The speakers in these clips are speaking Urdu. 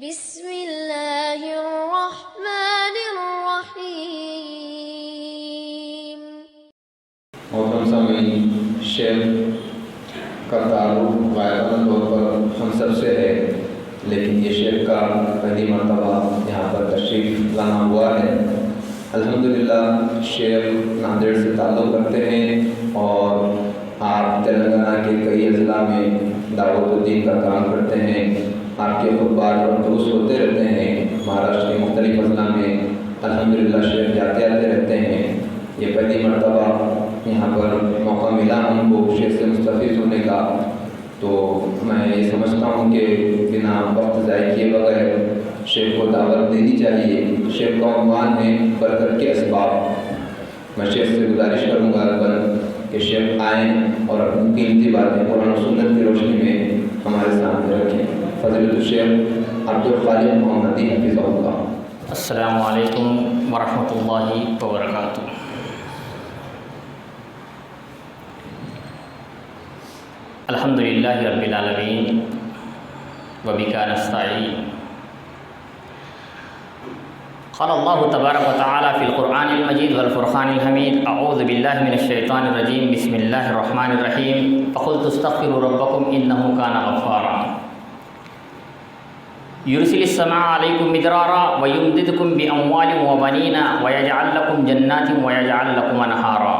بسم اللہ الرحمن الرحیم۔ محترم سامعین، شیخ کا تعارف غائبانہ طور پر ہم سب سے ہے، لیکن یہ شیخ کا پہلی مرتبہ یہاں پر تشریف لانا ہوا ہے۔ الحمدللہ شیخ ناندیڑ سے تعلق رکھتے ہیں اور آپ تلنگانہ کے کئی اضلاع میں دعوت الدین کا کام کرتے ہیں۔ آپ کے خطبات اور دروس ہوتے رہتے ہیں۔ مہاراشٹر کے مختلف اضلاع میں الحمدللہ شیخ جاتے آتے رہتے ہیں۔ یہ پہلی مرتبہ یہاں پر موقع ملا ہم کو شیخ سے مستفید ہونے کا، تو میں یہ سمجھتا ہوں کہ بنا وقت ضائع کیے بغیر شیخ کو دعوت دینی چاہیے۔ شیخ کا عنوان ہے برکت کے اسباب۔ میں شیخ سے گزارش کروں گا کہ شیخ آئیں اور اپنی قیمتی باتیں قرآن و سنت کی روشنی میں ہمارے سامنے رکھیں۔ فضیلت الشیخ عبدالخالق محمدی حفظہ اللہ۔ السلام علیکم ورحمۃ اللہ وبرکاتہ۔ الحمد للہ رب العالمین وبک نستعین۔ قال اللہ تبارک و تعالی فی القرآن المجید والفرقان الحمید، اعوذ باللہ من الشیطان الرجیم، بسم اللہ الرحمن الرحیم، فقلت استغفروا ربکم انہ کان غفارا یرسل السماء علیکم مدرارا ویمددکم باموال وبنین ویجعل لکم جنات ویجعل لکم انہارا۔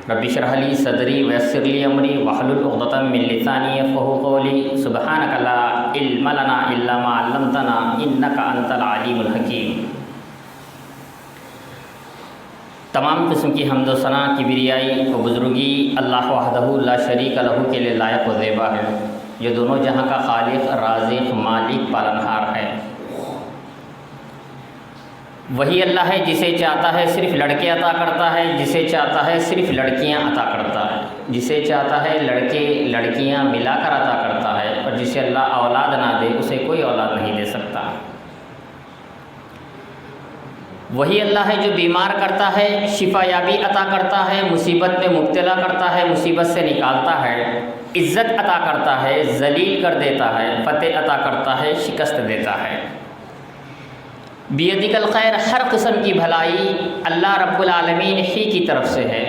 رب اشرح لی صدری ویسر لی امری واحلل عقدۃ من لسانی یفقہوا قولی، سبحانک لا علم لنا الا ما علمتنا انک انت العلیم الحکیم۔ تمام قسم کی حمد و ثنا، کبریائی و بزرگی اللہ وحدہ لا شریک لہ کے لیے لائق و زیبا ہے، جو دونوں جہاں کا خالق، رازق، مالک، پالنہار ہے۔ وہی اللہ ہے جسے چاہتا ہے صرف لڑکے عطا کرتا ہے، جسے چاہتا ہے صرف لڑکیاں عطا کرتا ہے، جسے چاہتا ہے لڑکے لڑکیاں ملا کر عطا کرتا ہے، اور جسے اللہ اولاد نہ دے اسے کوئی اولاد نہیں دے سکتا۔ وہی اللہ ہے جو بیمار کرتا ہے، شفا یابی عطا کرتا ہے، مصیبت میں مبتلا کرتا ہے، مصیبت سے نکالتا ہے، عزت عطا کرتا ہے، ذلیل کر دیتا ہے، فتح عطا کرتا ہے، شکست دیتا ہے۔ بیدک الخیر، ہر قسم کی بھلائی اللہ رب العالمین ہی کی طرف سے ہے۔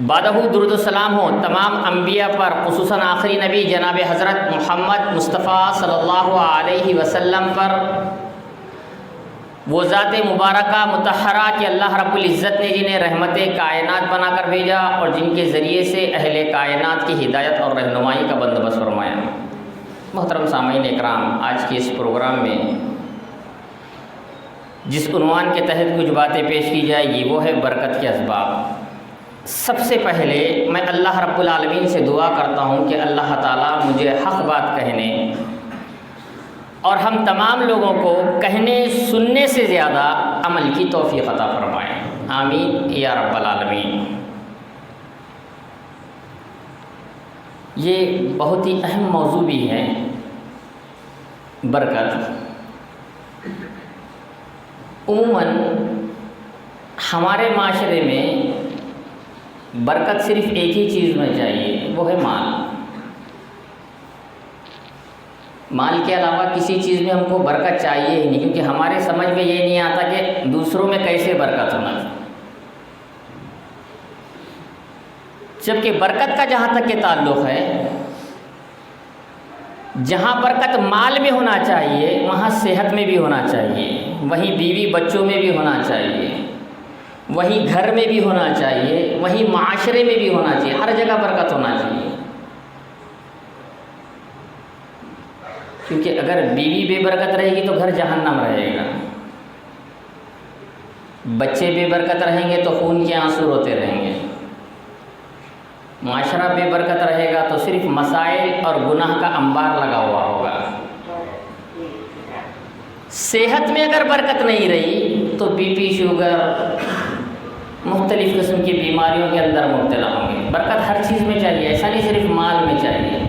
بعدہ درود و سلام ہو تمام انبیاء پر، خصوصاً آخری نبی جناب حضرت محمد مصطفیٰ صلی اللہ علیہ وسلم پر، وہ ذات مبارکہ مطہرہ کہ اللہ رب العزت نے جنہیں رحمت کائنات بنا کر بھیجا اور جن کے ذریعے سے اہل کائنات کی ہدایت اور رہنمائی کا بندوبست فرمایا۔ محترم سامعین اکرام، آج کے اس پروگرام میں جس عنوان کے تحت کچھ باتیں پیش کی جائے گی وہ ہے برکت کے اسباب۔ سب سے پہلے میں اللہ رب العالمین سے دعا کرتا ہوں کہ اللہ تعالیٰ مجھے حق بات کہنے اور ہم تمام لوگوں کو کہنے سننے سے زیادہ عمل کی توفیق عطا فرمائے، آمین یا رب العالمین۔ یہ بہت ہی اہم موضوع بھی ہے، برکت۔ عموماً ہمارے معاشرے میں برکت صرف ایک ہی چیز میں چاہیے، وہ ہے مال۔ مال کے علاوہ کسی چیز میں ہم کو برکت چاہیے ہی نہیں، کیونکہ ہمارے سمجھ میں یہ نہیں آتا کہ دوسروں میں کیسے برکت ہونا چاہیے۔ جبکہ برکت کا جہاں تک کے تعلق ہے، جہاں برکت مال میں ہونا چاہیے وہاں صحت میں بھی ہونا چاہیے، وہیں بیوی بچوں میں بھی ہونا چاہیے، وہیں گھر میں بھی ہونا چاہیے، وہیں معاشرے میں بھی ہونا چاہیے، ہر جگہ برکت ہونا چاہیے۔ کیونکہ اگر بیوی بے برکت رہے گی تو گھر جہنم رہے گا، بچے بے برکت رہیں گے تو خون کے آنسو روتے رہیں گے، معاشرہ بے برکت رہے گا تو صرف مسائل اور گناہ کا انبار لگا ہوا ہوگا۔ صحت میں اگر برکت نہیں رہی تو بی پی، شوگر، مختلف قسم کی بیماریوں کے اندر مبتلا ہوں گے۔ برکت ہر چیز میں چاہیے، ایسا نہیں صرف مال میں چاہیے۔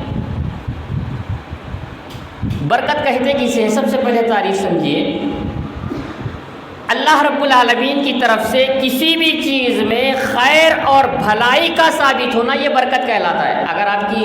برکت کہتے کسے ہیں؟ سب سے پہلے تعریف سمجھیے، اللہ رب العالمین کی طرف سے کسی بھی چیز میں خیر اور بھلائی کا ثابت ہونا یہ برکت کہلاتا ہے۔ اگر آپ کی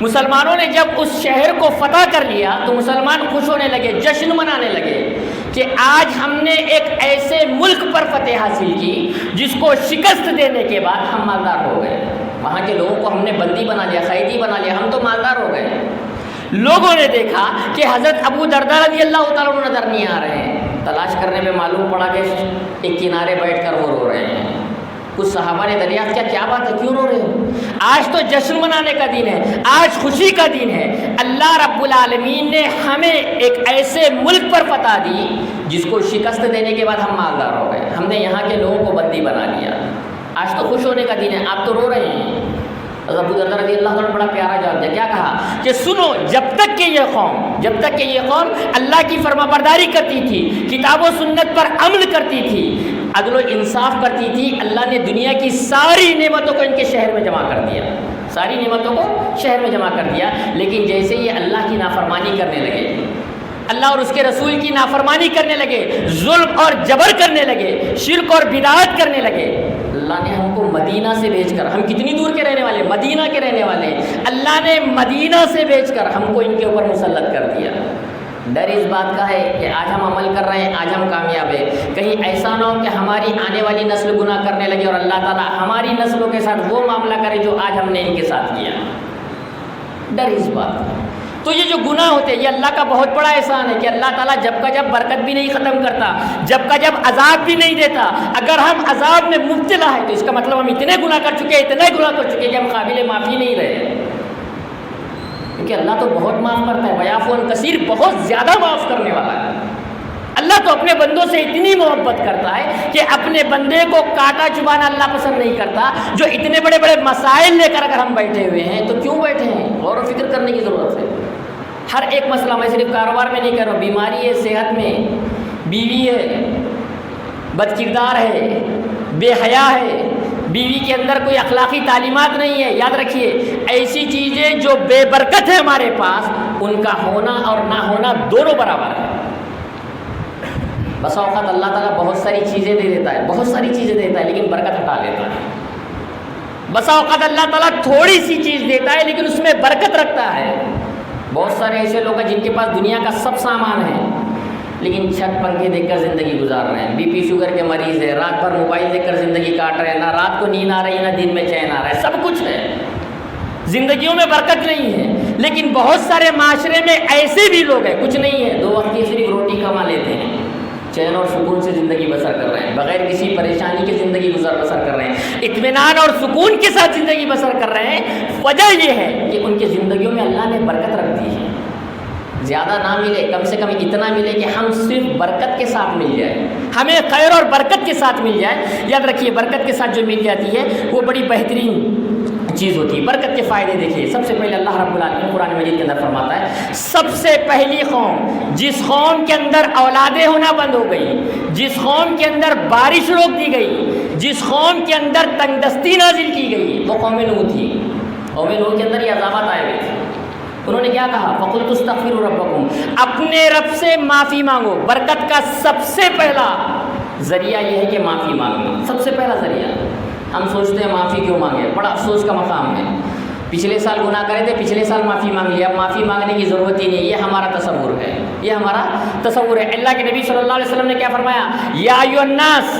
مسلمانوں نے جب اس شہر کو فتح کر لیا تو مسلمان خوش ہونے لگے، جشن منانے لگے کہ آج ہم نے ایک ایسے ملک پر فتح حاصل کی جس کو شکست دینے کے بعد ہم مالدار ہو گئے۔ وہاں کے لوگوں کو ہم نے بندی بنا لیا، قیدی بنا لیا، ہم تو مالدار ہو گئے۔ لوگوں نے دیکھا کہ حضرت ابو درداء رضی اللہ تعالیٰ عنہ نظر نہیں آ رہے ہیں، تلاش کرنے میں معلوم پڑا کہ ایک کنارے بیٹھ کر وہ رو رہے ہیں۔ کچھ صحابہ نے دریافت کیا، کیا بات ہے، کیوں رو رہے ہو؟ آج تو جشن منانے کا دن ہے، آج خوشی کا دن ہے، اللہ رب العالمین نے ہمیں ایک ایسے ملک پر فتح دی جس کو شکست دینے کے بعد ہم مالدار ہو گئے، ہم نے یہاں کے لوگوں کو بندی بنا لیا، آج تو خوش ہونے کا دن ہے، آپ تو رو رہے ہیں۔ ابو درداء رضی اللہ عنہ بڑا پیارا جواب دیا، کیا کہا کہ سنو، جب تک کہ یہ قوم اللہ کی فرما برداری کرتی تھی، کتاب و سنت پر عمل کرتی تھی، عدل و انصاف کرتی تھی، اللہ نے دنیا کی ساری نعمتوں کو ان کے شہر میں جمع کر دیا، ساری نعمتوں کو شہر میں جمع کر دیا۔ لیکن جیسے یہ اللہ کی نافرمانی کرنے لگے، اللہ اور اس کے رسول کی نافرمانی کرنے لگے، ظلم اور جبر کرنے لگے، شرک اور بدعات کرنے لگے، اللہ نے ہم کو مدینہ سے بھیج کر، ہم کتنی دور کے رہنے والے، مدینہ کے رہنے والے، اللہ نے مدینہ سے بھیج کر ہم کو ان کے اوپر مسلط کر دیا۔ ڈر اس بات کا ہے کہ آج ہم عمل کر رہے ہیں، آج ہم کامیاب ہیں، کہیں ایسا نہ ہو کہ ہماری آنے والی نسل گناہ کرنے لگے اور اللہ تعالیٰ ہماری نسلوں کے ساتھ وہ معاملہ کرے جو آج ہم نے ان کے ساتھ کیا۔ ڈر اس بات کا۔ تو یہ جو گناہ ہوتے ہیں، یہ اللہ کا بہت بڑا احسان ہے کہ اللہ تعالیٰ جب کا جب برکت بھی نہیں ختم کرتا، جب کا جب عذاب بھی نہیں دیتا۔ اگر ہم عذاب میں مبتلا ہے تو اس کا مطلب ہم اتنے گناہ کر چکے، اتنے گناہ کر چکے کہ ہم قابل معافی نہیں رہے، کیونکہ اللہ تو بہت معاف کرتا ہے، ویعفو عن کثیر، بہت زیادہ معاف کرنے والا ہے۔ اللہ تو اپنے بندوں سے اتنی محبت کرتا ہے کہ اپنے بندے کو کاٹا چبانا اللہ پسند نہیں کرتا۔ جو اتنے بڑے بڑے مسائل لے کر اگر ہم بیٹھے ہوئے ہیں تو کیوں بیٹھے ہیں؟ غور و فکر کرنے کی ضرورت ہے۔ ہر ایک مسئلہ، میں صرف کاروبار میں نہیں کہہ رہا ہوں، بیماری ہے، صحت میں، بیوی ہے، بد کردار ہے، بے حیا ہے، بیوی کے اندر کوئی اخلاقی تعلیمات نہیں ہے، یاد رکھیے ایسی چیزیں جو بے برکت ہے ہمارے پاس، ان کا ہونا اور نہ ہونا دونوں برابر ہے۔ بسا اوقات اللہ تعالیٰ بہت ساری چیزیں دے دیتا ہے، بہت ساری چیزیں دیتا ہے، لیکن برکت ہٹا لیتا ہے۔ بسا اوقات اللہ تعالیٰ تھوڑی سی چیز دیتا ہے لیکن اس میں برکت رکھتا ہے۔ بہت سارے ایسے لوگ ہیں جن کے پاس دنیا کا سب سامان ہے لیکن چھت پنکھے دیکھ کر زندگی گزار رہے ہیں، بی پی شوگر کے مریض ہے، رات بھر موبائل دیکھ کر زندگی کاٹ رہے ہیں، نہ رات کو نیند آ رہی نہ دن میں چین آ رہا ہے، سب کچھ ہے، زندگیوں میں برکت نہیں ہے۔ لیکن بہت سارے معاشرے میں ایسے بھی لوگ ہیں، کچھ نہیں ہے، 2 وقت کی صرف روٹی کما لیتے ہیں، چین اور سکون سے زندگی بسر کر رہے ہیں، بغیر کسی پریشانی کے زندگی بسر کر رہے ہیں، اطمینان اور سکون کے ساتھ زندگی بسر کر رہے ہیں۔ وجہ یہ ہے کہ ان کی زندگیوں میں اللہ نے برکت رکھ دی ہے۔ زیادہ نہ ملے، کم سے کم اتنا ملے کہ ہم صرف برکت کے ساتھ مل جائے، ہمیں خیر اور برکت کے ساتھ مل جائے۔ یاد رکھیے برکت کے ساتھ جو مل جاتی ہے وہ بڑی بہترین چیز ہوتی ہے۔ برکت کے فائدے دیکھیے، سب سے پہلے اللہ رب العالمین قرآن مجید کے اندر فرماتا ہے، سب سے پہلی قوم جس قوم کے اندر اولادیں ہونا بند ہو گئی، جس قوم کے اندر بارش روک دی گئی، جس قوم کے اندر تنگ دستی نازل کی گئی، وہ قوم نوح تھی۔ قوم نوح کے اندر یہ عذابات آئے ہوئے تھے۔ انہوں نے کیا کہا؟ فَقُلْتُ اسْتَغْفِرُوا رَبَّكُمْ، اپنے رب سے معافی مانگو۔ برکت کا سب سے پہلا ذریعہ یہ ہے کہ معافی مانگنا، سب سے پہلا ذریعہ۔ ہم سوچتے ہیں معافی کیوں مانگے، بڑا افسوس کا مقام ہے۔ پچھلے سال گناہ کرے تھے، پچھلے سال معافی مانگ لیا، اب معافی مانگنے کی ضرورت ہی نہیں، یہ ہمارا تصور ہے، یہ ہمارا تصور ہے۔ اللہ کے نبی صلی اللہ علیہ وسلم نے کیا فرمایا؟ یا ایھا الناس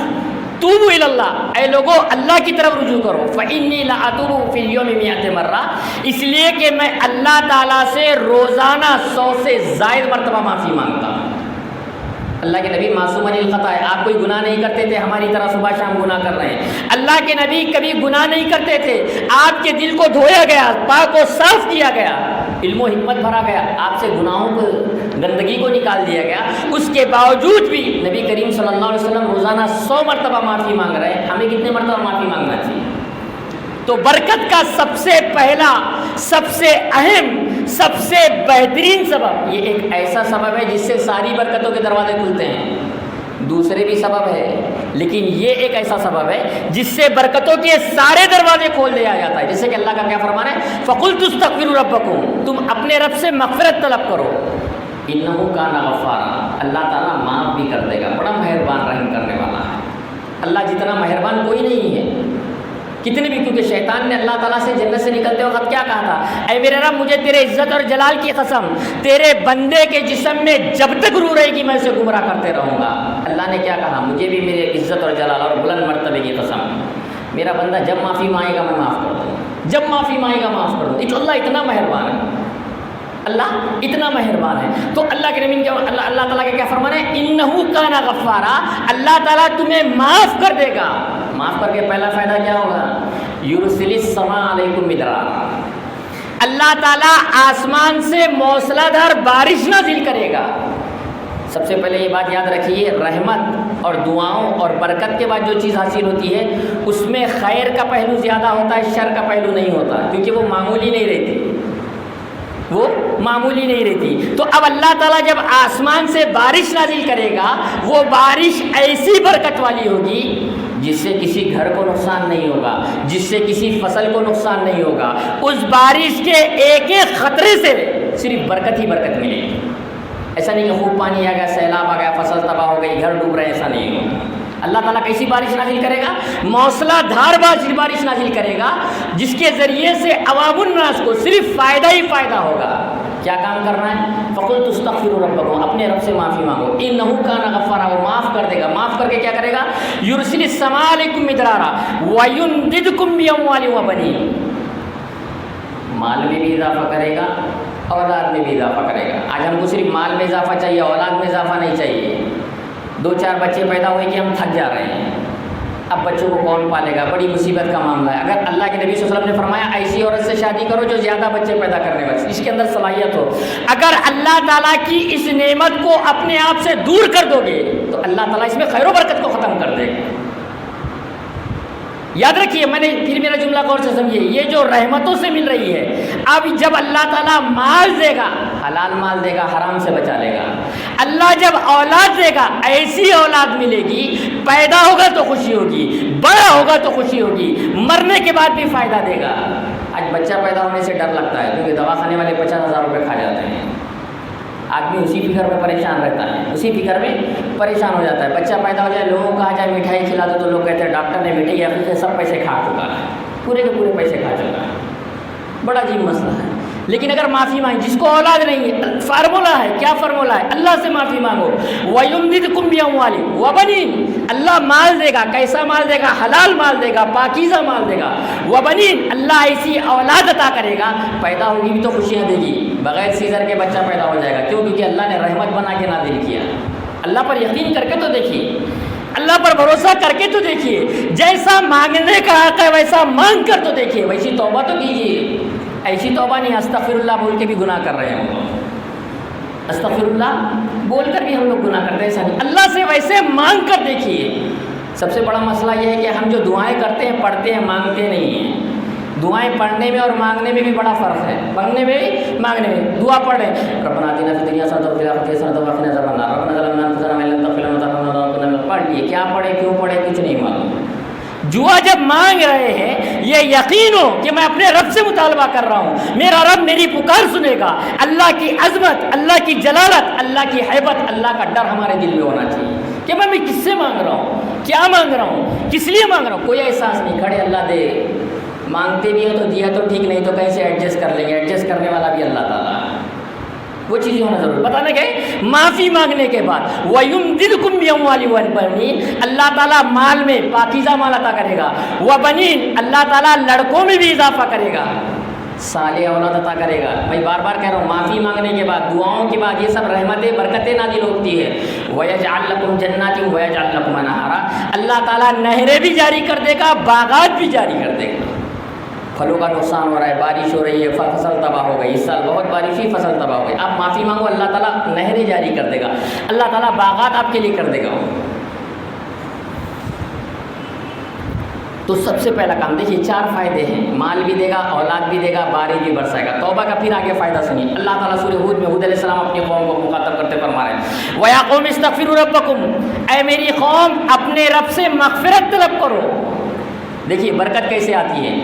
توبوا الی اللہ، اے لوگو اللہ کی طرف رجوع کرو۔ فإنی لأتوب فی اليوم 100 مرہ، اس لیے کہ میں اللہ تعالیٰ سے روزانہ 100 سے زائد مرتبہ معافی مانگتا ہوں۔ اللہ کے نبی معصوم عن الخطا ہے، آپ کوئی گناہ نہیں کرتے تھے، ہماری طرح صبح شام گناہ کر رہے ہیں۔ اللہ کے نبی کبھی گناہ نہیں کرتے تھے، آپ کے دل کو دھویا گیا، پاک و صاف کیا گیا، علم و حکمت بھرا گیا، آپ سے گناہوں کو، گندگی کو نکال دیا گیا۔ اس کے باوجود بھی نبی کریم صلی اللہ علیہ وسلم روزانہ 100 مرتبہ معافی مانگ رہے ہیں، ہمیں کتنے مرتبہ معافی مانگنا چاہیے؟ تو برکت کا سب سے پہلا، سب سے اہم، سب سے بہترین سبب، یہ ایک ایسا سبب ہے جس سے ساری برکتوں کے دروازے کھلتے ہیں۔ دوسرے بھی سبب ہے لیکن یہ ایک ایسا سبب ہے جس سے برکتوں کے سارے دروازے کھول دیا جاتا ہے۔ جیسے کہ اللہ کا کیا فرمان ہے؟ فَقُلْتُ اسْتَغْفِرُوا رَبَّكُمْ، تم اپنے رب سے مغفرت طلب کرو، إِنَّهُ كَانَ غَفَّارًا، اللہ تعالیٰ معاف بھی کر دے گا، بڑا مہربان رحم کرنے والا ہے۔ اللہ جتنا مہربان کوئی نہیں ہے کتنے بھی، کیونکہ شیطان نے اللہ تعالیٰ سے جنت سے نکلتے وقت کیا کہا تھا؟ اے میرے رب مجھے تیرے عزت اور جلال کی قسم، تیرے بندے کے جسم میں جب تک روح رہے گی میں اسے گمراہ کرتے رہوں گا۔ اللہ نے کیا کہا؟ مجھے بھی میرے عزت اور جلال اور بلند مرتبے کی قسم، میرا بندہ جب معافی مانگے گا میں معاف کر دوں، جب معافی مانگے گا معاف کر دوں۔ اللہ اتنا مہربان ہے، اللہ اتنا مہربان ہے۔ تو اللہ کے نبی اللہ تعالیٰ کا کیا فرمان ہے؟ انہو کان غفارا، اللہ تعالیٰ تمہیں معاف کر دے گا۔ معاف کر کے پہلا فائدہ کیا ہوگا؟ یرسل السماء علیکم مدرارا، اللہ تعالیٰ آسمان سے موسلا دھار بارش نازل کرے گا۔ سب سے پہلے یہ بات یاد رکھیے، رحمت اور دعاؤں اور برکت کے بعد جو چیز حاصل ہوتی ہے اس میں خیر کا پہلو زیادہ ہوتا ہے، شر کا پہلو نہیں ہوتا، کیونکہ وہ معمولی نہیں رہتی، وہ معمولی نہیں رہتی۔ تو اب اللہ تعالیٰ جب آسمان سے بارش نازل کرے گا، وہ بارش ایسی برکت والی ہوگی جس سے کسی گھر کو نقصان نہیں ہوگا، جس سے کسی فصل کو نقصان نہیں ہوگا۔ اس بارش کے ایک ایک خطرے سے صرف برکت ہی برکت ملے گی۔ ایسا نہیں کہ خوب پانی آ گیا، سیلاب آ گیا، فصل تباہ ہو گئی، گھر ڈوب رہے، ایسا نہیں ہوگا۔ اللہ تعالیٰ کیسی بارش نازل کرے گا؟ موسلا دھار بارش نازل کرے گا، جس کے ذریعے سے عوام الناس کو صرف فائدہ ہی فائدہ ہوگا۔ کیا کام کرنا ہے؟ فقلت استغفروا ربکم، اپنے رب سے معافی مانگو، انہ کان غفارا، وہ معاف کر دے گا۔ معاف کر کے کیا کرے گا؟ یرسل السماء علیکم مدرارا ویمددکم باموال وبنین، مال میں بھی اضافہ کرے گا، اولاد میں بھی اضافہ کرے گا۔ آج ہم کو صرف مال میں اضافہ چاہیے، اولاد میں اضافہ نہیں چاہیے۔ 2-4 بچے پیدا ہوئے کہ ہم تھک جا رہے ہیں، اب بچوں کو کون پالے گا؟ بڑی مصیبت کا معاملہ ہے۔ اگر اللہ کے نبی صلی اللہ علیہ وسلم نے فرمایا ایسی عورت سے شادی کرو جو زیادہ بچے پیدا کرنے والی، اس کے اندر صلاحیت ہو۔ اگر اللہ تعالیٰ کی اس نعمت کو اپنے آپ سے دور کر دو گے تو اللہ تعالیٰ اس میں خیر و برکت کو ختم کر دے گا۔ یاد رکھیے، میں نے پھر میرا جملہ غور سے سمجھیے، یہ جو رحمتوں سے مل رہی ہے، اب جب اللہ تعالیٰ مال دے گا، حلال مال دے گا، حرام سے بچا لے گا۔ اللہ جب اولاد دے گا، ایسی اولاد ملے گی، پیدا ہوگا تو خوشی ہوگی، بڑا ہوگا تو خوشی ہوگی، مرنے کے بعد بھی فائدہ دے گا۔ آج بچہ پیدا ہونے سے ڈر لگتا ہے، کیونکہ دواخانے والے 50,000 روپے کھا جاتے ہیں۔ آدمی اسی فکر میں پریشان رہتا ہے، اسی فکر میں پریشان ہو جاتا ہے۔ بچہ پیدا ہو جائے، لوگوں کو کہا جائے مٹھائی کھلا دو تو لوگ کہتے ہیں ڈاکٹر نے مٹھائی عقیقے سب پیسے کھا چکا ہے، پورے کے پورے پیسے کھا چکا ہے۔ بڑا عجیب مسئلہ ہے۔ لیکن اگر معافی مانگے، جس کو اولاد نہیں ہے، فارمولہ ہے، کیا فارمولہ ہے؟ اللہ سے معافی مانگو، وَيُمْدِدْكُمْ بِأَمْوَالٍ وَبَنِينَ، اللہ مال دے گا، کیسا مال دے گا؟ حلال مال دے گا، پاکیزہ مال دے گا۔ وَبَنِينَ، اللہ ایسی اولاد عطا کرے گا، پیدا ہوگی بھی تو خوشیاں دے گی، بغیر سیزر کے بچہ پیدا ہو جائے گا۔ کیوں؟ کیونکہ اللہ نے رحمت بنا کے نازل کیا۔ اللہ پر یقین کر کے تو دیکھیے، اللہ پر بھروسہ کر کے تو دیکھیے، جیسا مانگنے کا حق ہے ویسا مانگ کر تو دیکھیے، ویسی توبہ تو کیجیے۔ ایسی توبہ نہیں استغفر اللہ بول کے بھی گناہ کر رہے ہیں ہم لوگ، استغفر اللہ بول کر بھی ہم لوگ گناہ کرتے ہیں، ایسا نہیں۔ اللہ سے ویسے مانگ کر دیکھیے۔ سب سے بڑا مسئلہ یہ ہے کہ ہم جو دعائیں کرتے ہیں، پڑھتے ہیں، مانگتے نہیں ہیں۔ دعائیں پڑھنے میں اور مانگنے میں بھی بڑا فرق ہے، پڑھنے میں بھی مانگنے میں۔ دعا پڑھیں، ربنا آتنا فی الدنیا حسنۃ وفی الآخرۃ حسنۃ وقنا عذاب النار، ربنا ظلمنا انفسنا وان لم تغفر لنا وترحمنا، پڑھ لیے، کیا پڑھے، کیوں پڑھے، کچھ نہیں معلوم۔ دعا جب مانگ رہے ہیں، یہ یقین ہو کہ میں اپنے رب سے مطالبہ کر رہا ہوں، میرا رب میری پکار سنے گا۔ اللہ کی عظمت، اللہ کی جلالت، اللہ کی ہیبت، اللہ کا ڈر ہمارے دل میں ہونا چاہیے کہ میں کس سے مانگ رہا ہوں، کیا مانگ رہا ہوں، کس لیے مانگ رہا ہوں۔ کوئی احساس نہیں، کھڑے اللہ دے، مانگتے بھی ہو تو دیا تو ٹھیک، نہیں تو کہیں سے ایڈجسٹ کر لیں گے، ایڈجسٹ کرنے والا بھی اللہ تعالیٰ ہے۔ وہ چیزیں ہونا ضروری۔ بتانے گئے معافی مانگنے کے بعد وَيُمْدِدْكُمْ بِأَمْوَالٍ وَبَنِينَ، اللہ تعالیٰ مال میں پاکیزہ مال عطا کرے گا۔ وَبَنِينَ، اللہ تعالیٰ لڑکوں میں بھی اضافہ کرے گا، صالح اولاد عطا کرے گا۔ میں بار بار کہہ رہا ہوں، معافی مانگنے کے بعد، دعاؤں کے بعد یہ سب رحمتیں برکتیں نازل ہوتی ہے۔ وَيَجْعَلْ لَكُمْ جَنَّاتٍ وَيَجْعَلْ لَكُمْ أَنْهَارًا، اللہ تعالیٰ نہریں بھی جاری کر دے گا، باغات بھی جاری کر دے گا۔ پھلوں کا نقصان ہو رہا ہے، بارش ہو رہی ہے، فصل تباہ ہو گئی، اس سال بہت بارش ہوئی، فصل تباہ ہو گئی، آپ معافی مانگو، اللہ تعالیٰ نہریں جاری کر دے گا، اللہ تعالیٰ باغات آپ کے لیے کر دے گا۔ تو سب سے پہلا کام دیکھیے، 4 فائدے ہیں، مال بھی دے گا، اولاد بھی دے گا، بارش بھی برسائے گا۔ توبہ کا پھر آگے فائدہ سنیے، اللہ تعالیٰ سورہ ہود میں ہود علیہ السلام اپنی قوم کو مخاطب کرتے فرما رہے ہیں، وَيَا قَوْمِ اسْتَغْفِرُوا رَبَّكُمْ، اے میری قوم اپنے رب سے مغفرت طلب کرو۔ دیکھیے برکت کیسے آتی ہے.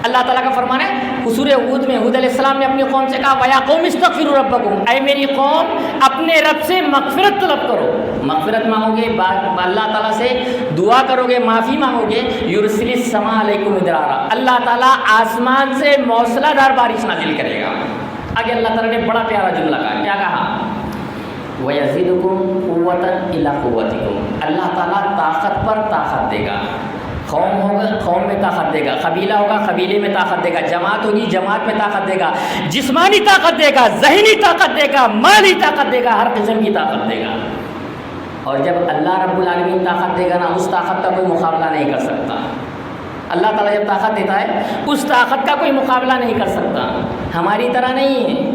اللہ تعالیٰ کا فرمان ہے سورہ ہود میں ہود علیہ السلام نے اپنی قوم سے کہا وَيَا قَوْمِ اسْتَغْفِرُوا رَبَّكُمْ، اے میری قوم اپنے رب سے مغفرت طلب کرو. مغفرت مانگو گے، اللہ تعالیٰ سے دعا کرو گے، معافی مانگو گے. يُرْسِلِ السَّمَاءَ عَلَيْكُمْ مِدْرَارًا، اللہ تعالیٰ آسمان سے موسلا دھار بارش نازل کرے گا. آگے اللہ تعالیٰ نے بڑا پیارا جملہ کہا، کیا کہا؟ وَيَزِدُكُمْ قُوَّةً إِلَىٰ قُوَّتِكُمْ، اللہ تعالیٰ طاقت پر طاقت دے گا. قوم ہوگا قوم میں طاقت دے گا، قبیلہ ہوگا قبیلے میں طاقت دے گا، جماعت ہوگی جماعت میں طاقت دے گا، جسمانی طاقت دے گا، ذہنی طاقت دے گا، مالی طاقت دے گا، ہر قسم کی طاقت دے گا. اور جب اللہ رب العالمین طاقت دے گا نا، اس طاقت کا کوئی مقابلہ نہیں کر سکتا. اللہ تعالیٰ جب طاقت دیتا ہے اس طاقت کا کوئی مقابلہ نہیں کر سکتا. ہماری طرح نہیں ہے،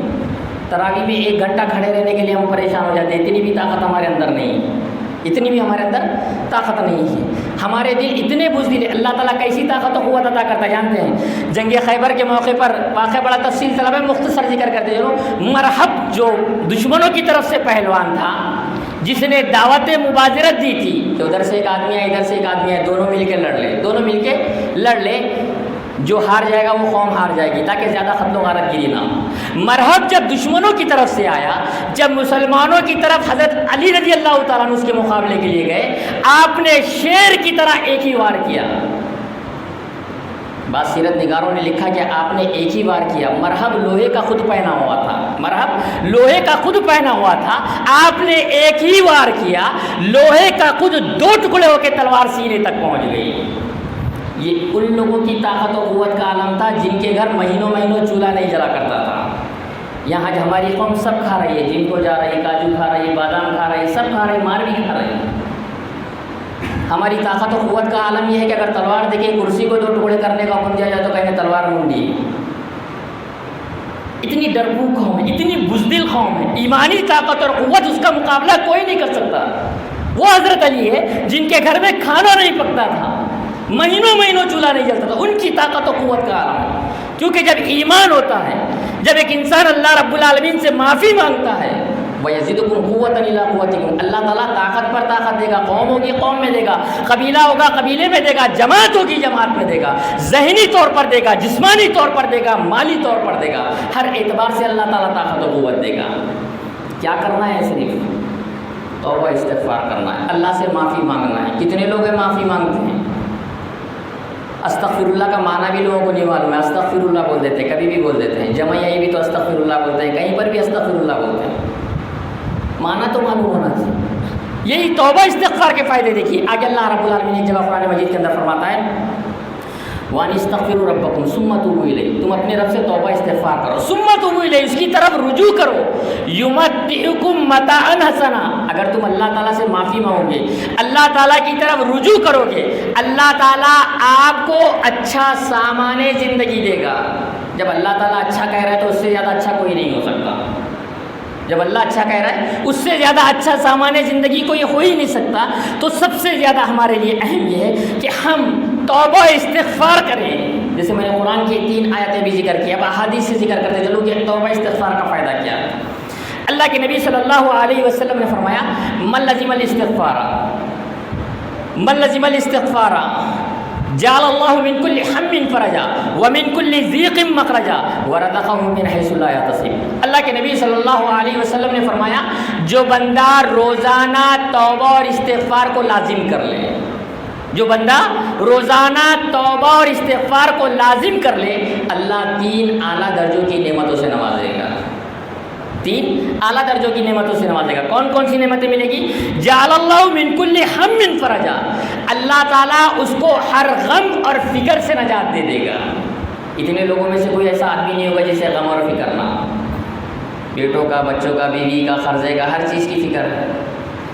تراویح میں 1 گھنٹہ کھڑے رہنے کے لیے ہم پریشان ہو جاتے ہیں، اتنی بھی طاقت ہمارے اندر نہیں ہے، اتنی بھی ہمارے اندر طاقت نہیں ہے. ہمارے دل اتنے بزدل ہیں. اللہ تعالیٰ کیسی طاقت و قوت عطا کرتا ہے جانتے ہیں؟ جنگ خیبر کے موقع پر واقعہ بڑا تفصیل طلب ہے، مختصر ذکر کرتے ہیں. مرحب جو دشمنوں کی طرف سے پہلوان تھا، جس نے دعوت مبادرت دی تھی کہ ادھر سے ایک آدمی ہے ادھر سے ایک آدمی ہے، دونوں مل کے لڑ لے، دونوں مل کے لڑ لے، جو ہار جائے گا وہ قوم ہار جائے گی، تاکہ زیادہ قتل و غارت گیری نہ ہو. مرحب جب دشمنوں کی طرف سے آیا، جب مسلمانوں کی طرف حضرت علی رضی اللہ تعالیٰ عنہ اس کے مقابلے کے لیے گئے، آپ نے شیر کی طرح ایک ہی وار کیا. بعض سیرت نگاروں نے لکھا کہ آپ نے ایک ہی وار کیا. مرحب لوہے کا خود پہنا ہوا تھا، مرحب لوہے کا خود پہنا ہوا تھا، آپ نے ایک ہی وار کیا، لوہے کا خود 2 ٹکڑے ہو کے تلوار سینے تک پہنچ گئی. یہ ان لوگوں کی طاقت و قوت کا عالم تھا جن کے گھر مہینوں مہینوں چولہا نہیں جلا کرتا تھا. یہاں ہماری قوم سب کھا رہی ہے، جن کو جا رہی ہے، کاجو کھا رہی ہے، بادام کھا رہی ہے، سب کھا رہی ہے، مار بھی کھا رہی ہے. ہماری طاقت و قوت کا عالم یہ ہے کہ اگر تلوار دیکھے کرسی کو 2 ٹکڑے کرنے کا حکم دیا جائے تو کہیں گے تلوار منڈی. اتنی ڈرپوک قوم ہے، اتنی بزدل قوم ہے، ایمانی طاقت اور قوت اس کا مقابلہ کوئی نہیں کر سکتا. وہ حضرت علی ہے جن کے گھر میں کھانا نہیں پکتا تھا، مہینوں مہینوں چولہا نہیں جلتا تھا. ان کی طاقت و قوت کا عالم ہے. کیونکہ جب ایمان ہوتا ہے، جب ایک انسان اللہ رب العالمین سے معافی مانگتا ہے، وَيَزِدُكُمْ قُوَّةً إِلَىٰ قُوَّتِكُمْ، اللہ تعالیٰ طاقت پر طاقت دے گا. قوم ہوگی قوم میں دے گا، قبیلہ ہوگا قبیلے میں دے گا، جماعت ہوگی جماعت میں دے گا، ذہنی طور پر دے گا، جسمانی طور پر دے گا، مالی طور پر دے گا. ہر اعتبار سے اللہ تعالیٰ طاقت و قوت دے گا. کیا کرنا ہے؟ صرف توبہ استغفار کرنا ہے، اللہ سے معافی مانگنا ہے. کتنے لوگ ہیں معافی مانگتے ہیں؟ استغفر اللہ کا معنی بھی لوگوں کو نہیں معلوم ہے. استغفر اللہ بول دیتے ہیں، کبھی بھی بول دیتے ہیں. جمعیہ بھی تو استغفر اللہ بولتے ہیں، کہیں پر بھی استغفر اللہ بولتے ہیں. معنی تو معلوم ہونا چاہیے. یہی توبہ استغفار کے فائدے دیکھیے. آگے اللہ رب العالمین ایک جگہ قرآن مجید کے اندر فرماتا ہے وَأَنِ اسْتَغْفِرُوا رَبَّكُمْ ثُمَّ تُوبُوا إِلَيْهِ، تم اپنے رب سے توبہ استغفار کرو، ثُمَّ تُوبُوا إِلَيْهِ، اس کی طرف رجوع کرو. يُمَتِّعُكُم مَتَاعًا حَسَنًا، اگر تم اللہ تعالیٰ سے معافی مانگو گے، اللہ تعالیٰ کی طرف رجوع کرو گے، اللہ تعالیٰ آپ کو اچھا سامان زندگی دے گا. جب اللہ تعالیٰ اچھا کہہ رہا ہے تو اس سے زیادہ اچھا کوئی نہیں ہو سکتا. جب اللہ اچھا کہہ رہا ہے اس سے زیادہ اچھا سامان زندگی کو یہ ہو ہی نہیں سکتا. تو سب سے زیادہ ہمارے لیے اہم یہ ہے کہ ہم توبہ استغفار کریں. جیسے میں نے قرآن کی 3 آیتیں بھی ذکر کی، اب احادیث سے ذکر کرتے چلو کہ توبہ استغفار کا فائدہ کیا ہے. اللہ کے نبی صلی اللہ علیہ وسلم نے فرمایا من لزم الاستغفار جعل اللہ من کل ہم فرجا ومن کل ضیق مخرجا ورزقہ من حیث لا یحتسب. اللہ کے نبی صلی اللہ علیہ وسلم نے فرمایا جو بندہ روزانہ توبہ اور استغفار کو لازم کر لے، جو بندہ روزانہ توبہ اور استغفار کو لازم کر لے، اللہ 3 اعلیٰ درجوں کی نعمتوں سے نوازے گا. 3 اعلیٰ درجوں کی نعمتوں سے نوازے گا. کون کون سی نعمتیں ملے گی؟ جعل اللہ من کل ہم فرجا، اللہ تعالیٰ اس کو ہر غم اور فکر سے نجات دے دے گا. اتنے لوگوں میں سے کوئی ایسا آدمی نہیں ہوگا جسے غم اور فکر نہ ہو. بیٹوں کا، بچوں کا، بیوی کا، قرضے کا، ہر چیز کی فکر ہے.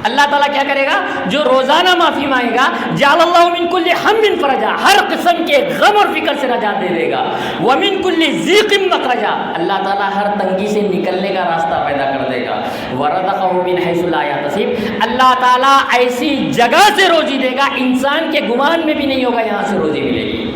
اللہ تعالیٰ کیا کرے گا؟ جو روزانہ معافی مانگے گا، جعل اللہ من کل ہم فرجا، ہر قسم کے غم اور فکر سے نجات دے دے گا. ومن کل ضیق مخرجا، اللہ تعالیٰ ہر تنگی سے نکلنے کا راستہ پیدا کر دے گا. ورزقہ من حیث لا یحتسب، اللہ تعالیٰ ایسی جگہ سے روزی دے گا انسان کے گمان میں بھی نہیں ہوگا یہاں سے روزی ملے گی.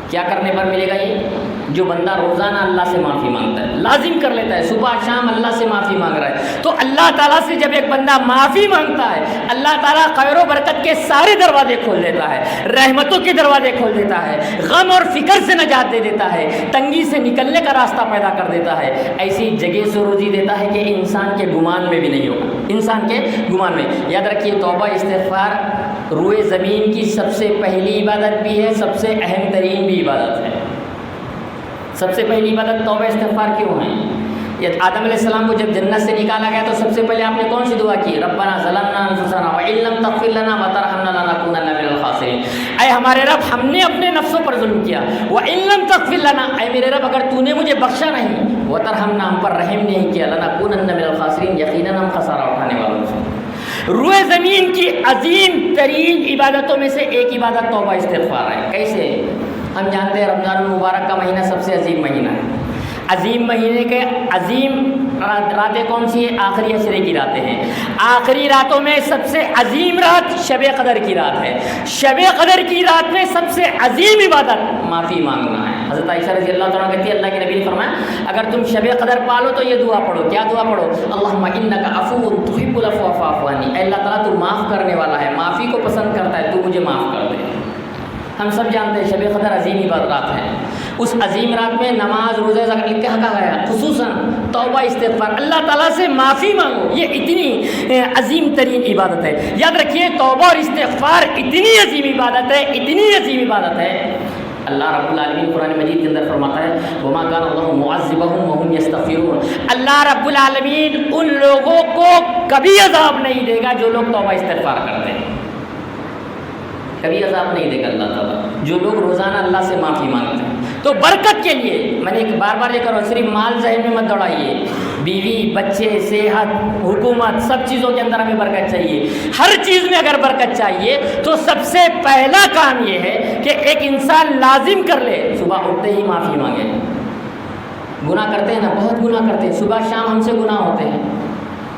کیا کرنے پر ملے گا؟ یہ جو بندہ روزانہ اللہ سے معافی مانگتا ہے، لازم کر لیتا ہے، صبح شام اللہ سے معافی مانگ رہا ہے، تو اللہ تعالیٰ سے جب ایک بندہ معافی مانگتا ہے، اللہ تعالیٰ خیر و برکت کے سارے دروازے کھول دیتا ہے، رحمتوں کے دروازے کھول دیتا ہے، غم اور فکر سے نجات دے دیتا ہے، تنگی سے نکلنے کا راستہ پیدا کر دیتا ہے، ایسی جگہ سے روزی دیتا ہے کہ انسان کے گمان میں بھی نہیں ہوگا، انسان کے گمان میں۔ یاد رکھیے توبہ استغفار روئے زمین کی سب سے پہلی عبادت بھی ہے، سب سے اہم ترین بھی عبادت ہے۔ سب سے پہلی عبادت توبہ استغفار کیوں ہے؟ یہ آدم علیہ السلام کو جب جنت سے نکالا گیا تو سب سے پہلے آپ نے کون سی دعا کی؟ ربنا ظلمنا انفسنا وان لم تغفر لنا وترحمنا لنکونن من الخاسرین۔ اے ہمارے رب، ہم نے اپنے نفسوں پر ظلم کیا، وان لم تغفر لنا، اے میرے رب اگر تو نے مجھے بخشا نہیں، وترحمنا، ہم پر رحم نہیں کیا، لنکونن من الخاسرین، یقیناً ہم خسارہ اٹھانے والوں سے۔ روئے زمین کی عظیم ترین عبادتوں میں سے ایک عبادت توبہ استغفار ہے۔ کیسے؟ ہم جانتے ہیں رمضان المبارک کا مہینہ سب سے عظیم مہینہ ہے۔ عظیم مہینے کے عظیم راتیں کون سی ہیں؟ آخری عشرے کی راتیں ہیں۔ آخری راتوں میں سب سے عظیم رات شب قدر کی رات ہے۔ شب قدر کی رات میں سب سے عظیم عبادت معافی مانگنا ہے۔ حضرت عائشہ رضی اللہ تعالیٰ کہتی ہے اللہ کے نبی نے فرمایا اگر تم شب قدر پالو تو یہ دعا پڑھو۔ کیا دعا پڑھو؟ اللہم انک عفو تحب العفو فاعف عنی، اے اللہ تعالیٰ تو معاف کرنے والا ہے، معافی کو پسند کرتا ہے، تو مجھے معاف کر دے۔ ہم سب جانتے ہیں شب قدر عظیم عبادت ہے۔ اس عظیم رات میں نماز، روزے، زکوٰۃ لکھ کے کہا گیا خصوصاً توبہ استغفار، اللہ تعالیٰ سے معافی مانگو، یہ اتنی عظیم ترین عبادت ہے۔ یاد رکھیے توبہ اور استغفار اتنی عظیم عبادت ہے، اتنی عظیم عبادت ہے، اللہ رب العالمین قرآن مجید کے اندر فرماتا ہے وما کان اللہ معذبہم وہم یستغفرون، اللہ رب العالمین ان لوگوں کو کبھی عذاب نہیں دے گا جو لوگ توبہ استغفار کرتے ہیں، کبھی عذاب نہیں دے گا اللہ تعالیٰ جو لوگ روزانہ اللہ سے معافی مانگتے ہیں۔ تو برکت کے لیے میں نے بار بار یہ کروں، صرف مال ذہن میں مت دوڑائیے، بیوی، بچے، صحت، حکومت، سب چیزوں کے اندر ہمیں برکت چاہیے۔ ہر چیز میں اگر برکت چاہیے تو سب سے پہلا کام یہ ہے کہ ایک انسان لازم کر لے صبح اٹھتے ہی معافی مانگے۔ گناہ کرتے ہیں نا، بہت گناہ کرتے ہیں، صبح شام ہم سے گناہ ہوتے ہیں،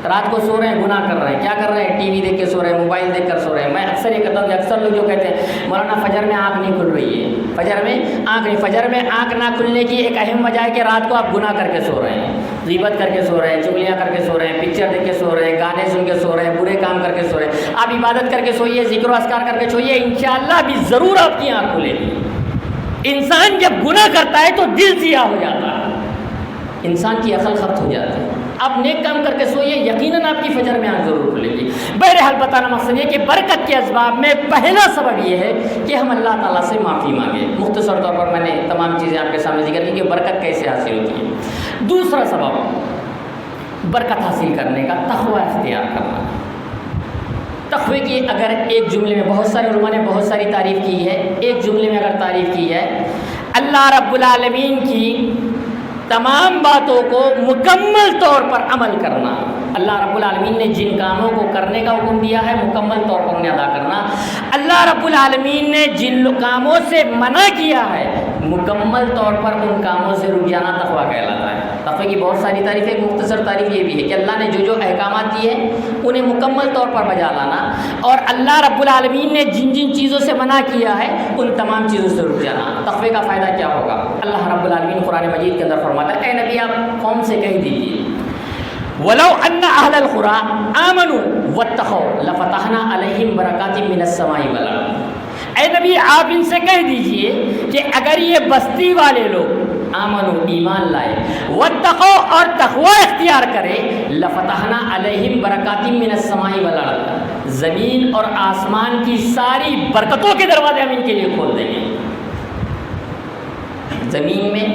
رات کو سو رہے ہیں گناہ کر رہے ہیں، کیا کر رہے ہیں؟ ٹی وی دیکھ کے سو رہے ہیں، موبائل دیکھ کر سو رہے ہیں۔ میں اکثر یہ کہتا ہوں کہ اکثر لوگ جو کہتے ہیں مولانا فجر میں آنکھ نہیں کھل رہی ہے، فجر میں آنکھ نہیں، فجر میں آنکھ نہ کھلنے کی ایک اہم وجہ ہے کہ رات کو آپ گناہ کر کے سو رہے ہیں، غیبت کر کے سو رہے ہیں، چغلیاں کر کے سو رہے ہیں، پکچر دیکھ کے سو رہے ہیں، گانے سن کے سو رہے ہیں، برے کام کر کے سو رہے ہیں۔ آپ عبادت کر کے سوئیے، ذکر و اذکار کر کے سوئیے، انشاءاللہ بھی ضرور آپ کی آنکھ کھلے گی۔ انسان جب گناہ کرتا ہے تو دل سیاہ ہو جاتا ہے، انسان کی عقل ختم ہو جاتی ہے۔ آپ نیک کام کر کے سوئیے، یقیناً آپ کی فجر میں آنکھ ضرور کھلے گی۔ بہرحال بتانا مقصد یہ کہ برکت کے اسباب میں پہلا سبب یہ ہے کہ ہم اللہ تعالیٰ سے معافی مانگیں۔ مختصر طور پر میں نے تمام چیزیں آپ کے سامنے ذکر کی کہ برکت کیسے حاصل ہوتی ہے۔ دوسرا سبب برکت حاصل کرنے کا تقوی اختیار کرنا۔ تقوی کی اگر ایک جملے میں، بہت سارے علماء نے بہت ساری تعریف کی ہے، ایک جملے میں اگر تعریف کی ہے، اللہ رب العالمین کی تمام باتوں کو مکمل طور پر عمل کرنا۔ اللہ رب العالمین نے جن کاموں کو کرنے کا حکم دیا ہے مکمل طور پر انہیں ادا کرنا، اللہ رب العالمین نے جن کاموں سے منع کیا ہے مکمل طور پر ان کاموں سے رک جانا تقویٰ کہلاتا ہے۔ تقوی کی بہت ساری تعریف ہے، ایک مختصر تعریف یہ بھی ہے کہ اللہ نے جو احکامات دیے انہیں مکمل طور پر بجا لانا، اور اللہ رب العالمین نے جن جن چیزوں سے منع کیا ہے ان تمام چیزوں سے رک جانا۔ تقوی کا فائدہ کیا ہوگا؟ اللہ رب العالمین قرآن مجید کے اندر فرماتا ہے اے نبی آپ قوم سے کہہ دیجیے وَلَوْ أَنَّ أَهْلَ الْقُرَىٰ آمَنُوا وَاتَّقَوْا لَفَتَحْنَا عَلَيْهِمْ بَرَكَاتٍ مِّنَ السَّمَاءِ وَالْأَرْضِ، اے نبی آپ ان سے کہہ دیجئے کہ اگر یہ بستی والے لوگ آمنوا ایمان لائے، واتقوا اور تقوی اختیار کرے، لَفَتَحْنَا عَلَيْهِمْ بَرَكَاتٍ مِّنَ السَّمَاءِ وَالْأَرْضِ، زمین اور آسمان کی ساری برکتوں کے دروازے ہم ان کے لیے کھول دیں گے۔ زمین میں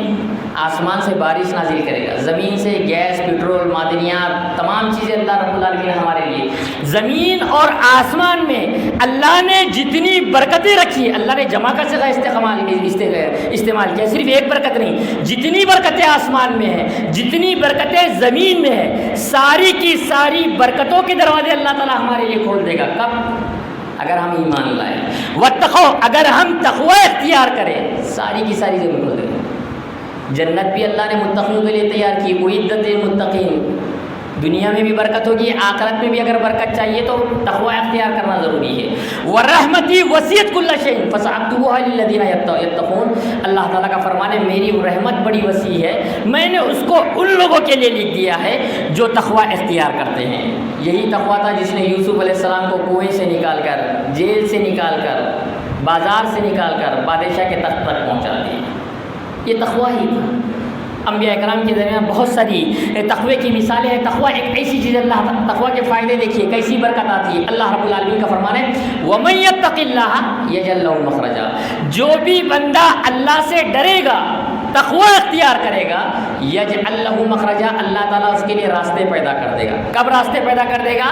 آسمان سے بارش نازل کرے گا، زمین سے گیس، پیٹرول، معدنیات، تمام چیزیں اللہ رب العالمین نے ہمارے لیے، زمین اور آسمان میں اللہ نے جتنی برکتیں رکھی، اللہ نے جمع کا صیغہ استعمال کیا، صرف ایک برکت نہیں، جتنی برکتیں آسمان میں ہیں، جتنی برکتیں زمین میں ہیں، ساری کی ساری برکتوں کے دروازے اللہ تعالیٰ ہمارے لیے کھول دے گا۔ کب؟ اگر ہم ایمان لائیں، واتقوا اگر ہم تقوی اختیار کریں، ساری کی ساری زمین کھول دے گا۔ جنت بھی اللہ نے متقیوں کے لیے تیار کی، اعدت للمتقین، دنیا میں بھی برکت ہوگی، آخرت میں بھی اگر برکت چاہیے تو تقوی اختیار کرنا ضروری ہے۔ وَرَحْمَتِي وَسِعَتْ كُلَّ شَيْءٍ فَسَأَكْتُبُهَا لِلَّذِينَ يَتَّقُونَ۔ اللہ تعالیٰ کا فرمان ہے میری رحمت بڑی وسیع ہے، میں نے اس کو ان لوگوں کے لیے لکھ دیا ہے جو تقوی اختیار کرتے ہیں۔ یہی تقوی تھا جس نے یوسف علیہ السلام کو کنویں سے نکال کر، جیل سے نکال کر، بازار سے نکال کر بادشاہ کے تخت تک پہنچا دیا۔ یہ تقوی ہی تھا۔ انبیاء کرام کے درمیان بہت ساری تقوی کی مثالیں ہیں۔ تقوی ایک ایسی چیز ہے، اللہ تقوی کے فائدے دیکھیے کیسی برکت آتی ہے۔ اللہ رب العالمین کا فرمان ہے وَمَن يَتَّقِ اللَّهَ يَجْعَل لَّهُ مَخْرَجًا، جو بھی بندہ اللہ سے ڈرے گا، تقوی اختیار کرے گا، یجعل لہ مخرجا، اللہ تعالیٰ اس کے لیے راستے پیدا کر دے گا۔ کب راستے پیدا کر دے گا؟